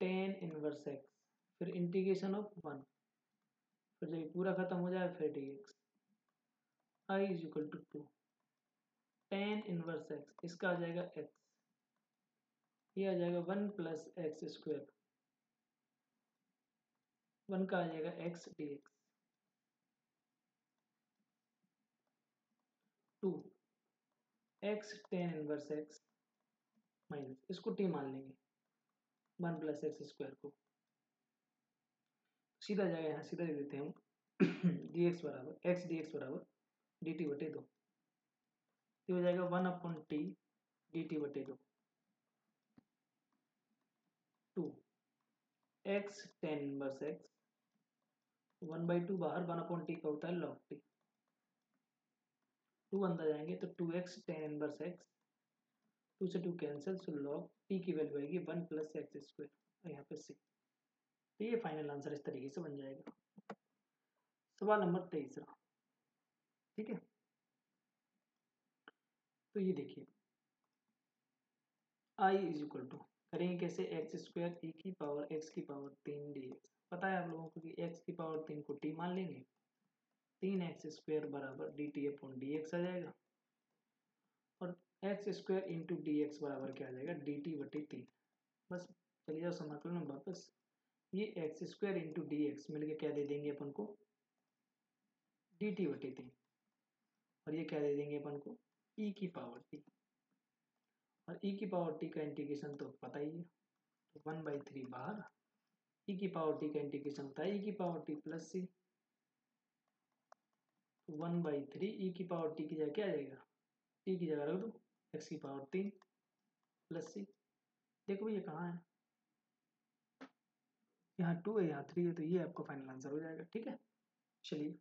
tan inverse x, फिर इंटीग्रेशन ऑफ 1, फिर जब पूरा खत्म हो जाए फिर d x, I is equal to 2 tan inverse x, इसका आ जाएगा एक्स, ये आ जाएगा 1 प्लस एक्स स्क्वायर, 1 का आ जाएगा x d x, 2 x tan inverse x minus, इसको टी मान लेंगे, 1 प्लस एक्स स्क्वायर को, सीधा जाएगा, यहाँ सीधा दे देते हैं हम डी एक्स बराबर एक्स डी एक्स बराबर डी टी बटे 2, ये हो जाएगा 1 अपॉन टी डी टी बटे 2, 2 एक्स टेन इनवर्स एक्स 1/2 बाहर, 1 अपॉन टी का होता है लॉग टी, 2 अंदर जाएंगे तो 2x टेन इनवर्स एक्स, 2 से 2 कैंसिल, सो लॉग टी की वैल्यू आएगी 1 प्लस एक्स स्क्वायर, और यहाँ पे सी, तो ये फाइनल आंसर इस तरीके से बन जाएगा। सवाल नंबर 23, ठीक है, तो ये देखिए i इज इक्वल टू, करेंगे कैसे, एक्स स्क्वायर e की पावर x की पावर 3 dx, पता है आप लोगों को कि x की पावर 3 को t मान लेंगे, 3x स्क्वायर बराबर d t upon d x आ जाएगा, और x square into d x बराबर क्या आ जाएगा, डी टी बटे 3, बस चलिए जाओ समाकलन में वापस, ये x square into d x मिलकर क्या दे देंगे अपन को, डी टी बटे 3, और ये क्या दे देंगे अपन को, e की पावर t, और e की पावर t का इंटीग्रेशन तो पता ही है, तो 1/3 बाहर, e की पावर t का इंटीग्रेशन होता है e की पावर t प्लस सी, 1/3 e की पावर t की जगह क्या आ जाएगा, t की जगह रख दो x की पावर 3 प्लस सी, देखो ये कहाँ है, यहाँ 2 है यहाँ 3 है, तो ये आपका फाइनल आंसर हो जाएगा। ठीक है, चलिए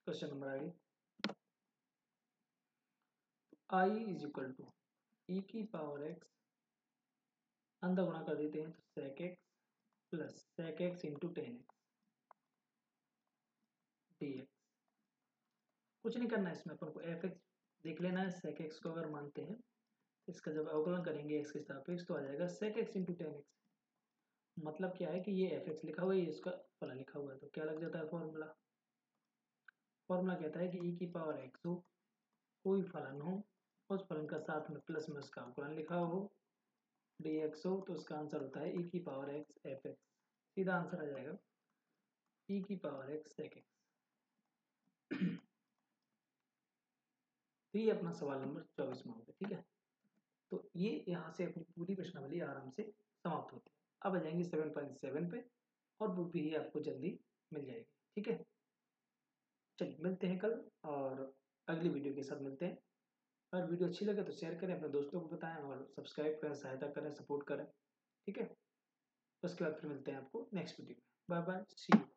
क्वेश्चन नंबर आगे, i is equal to e की पावर एक्स, अंदर गुणा कर देते हैं तो sec x plus sec x into 10x dx। कुछ नहीं करना है इसमें, अपन को एफ एक्स देख लेना है। सेक एक्स को अगर मानते हैं, इसका जब अवकलन करेंगे एक्स के सापेक्ष तो आ जाएगा सेक एक्स इंटू 10x। मतलब क्या है कि ये एफ एक्स लिखा हुआ है, ये इसका फलन लिखा हुआ है, तो क्या लग जाता है फॉर्मूला। फॉर्मूला कहता है कि ई की पावर एक्स हो, कोई फलन हो, उस फलन का साथ में प्लस में उसका अवकलन लिखा हो, dx हो, तो उसका आंसर होता है ई की पावर एक्स एफ एक्स। सीधा आंसर आ जाएगा ई की पावर एक्स सेक एक्स। तो ये अपना सवाल नंबर 24 में होगा। ठीक है, तो ये यहाँ से अपनी पूरी प्रश्नावली आराम से समाप्त होती है। अब आ जाएंगे 7.7 पे, और बुक भी आपको जल्दी मिल जाएगी। ठीक है, चलिए मिलते हैं कल और अगली वीडियो के साथ मिलते हैं। अगर वीडियो अच्छी लगे तो शेयर करें, अपने दोस्तों को बताएं और सब्सक्राइब करें, सहायता करें, सपोर्ट करें। ठीक है, उसके बाद फिर मिलते हैं आपको नेक्स्ट वीडियो में। Bye bye, see you.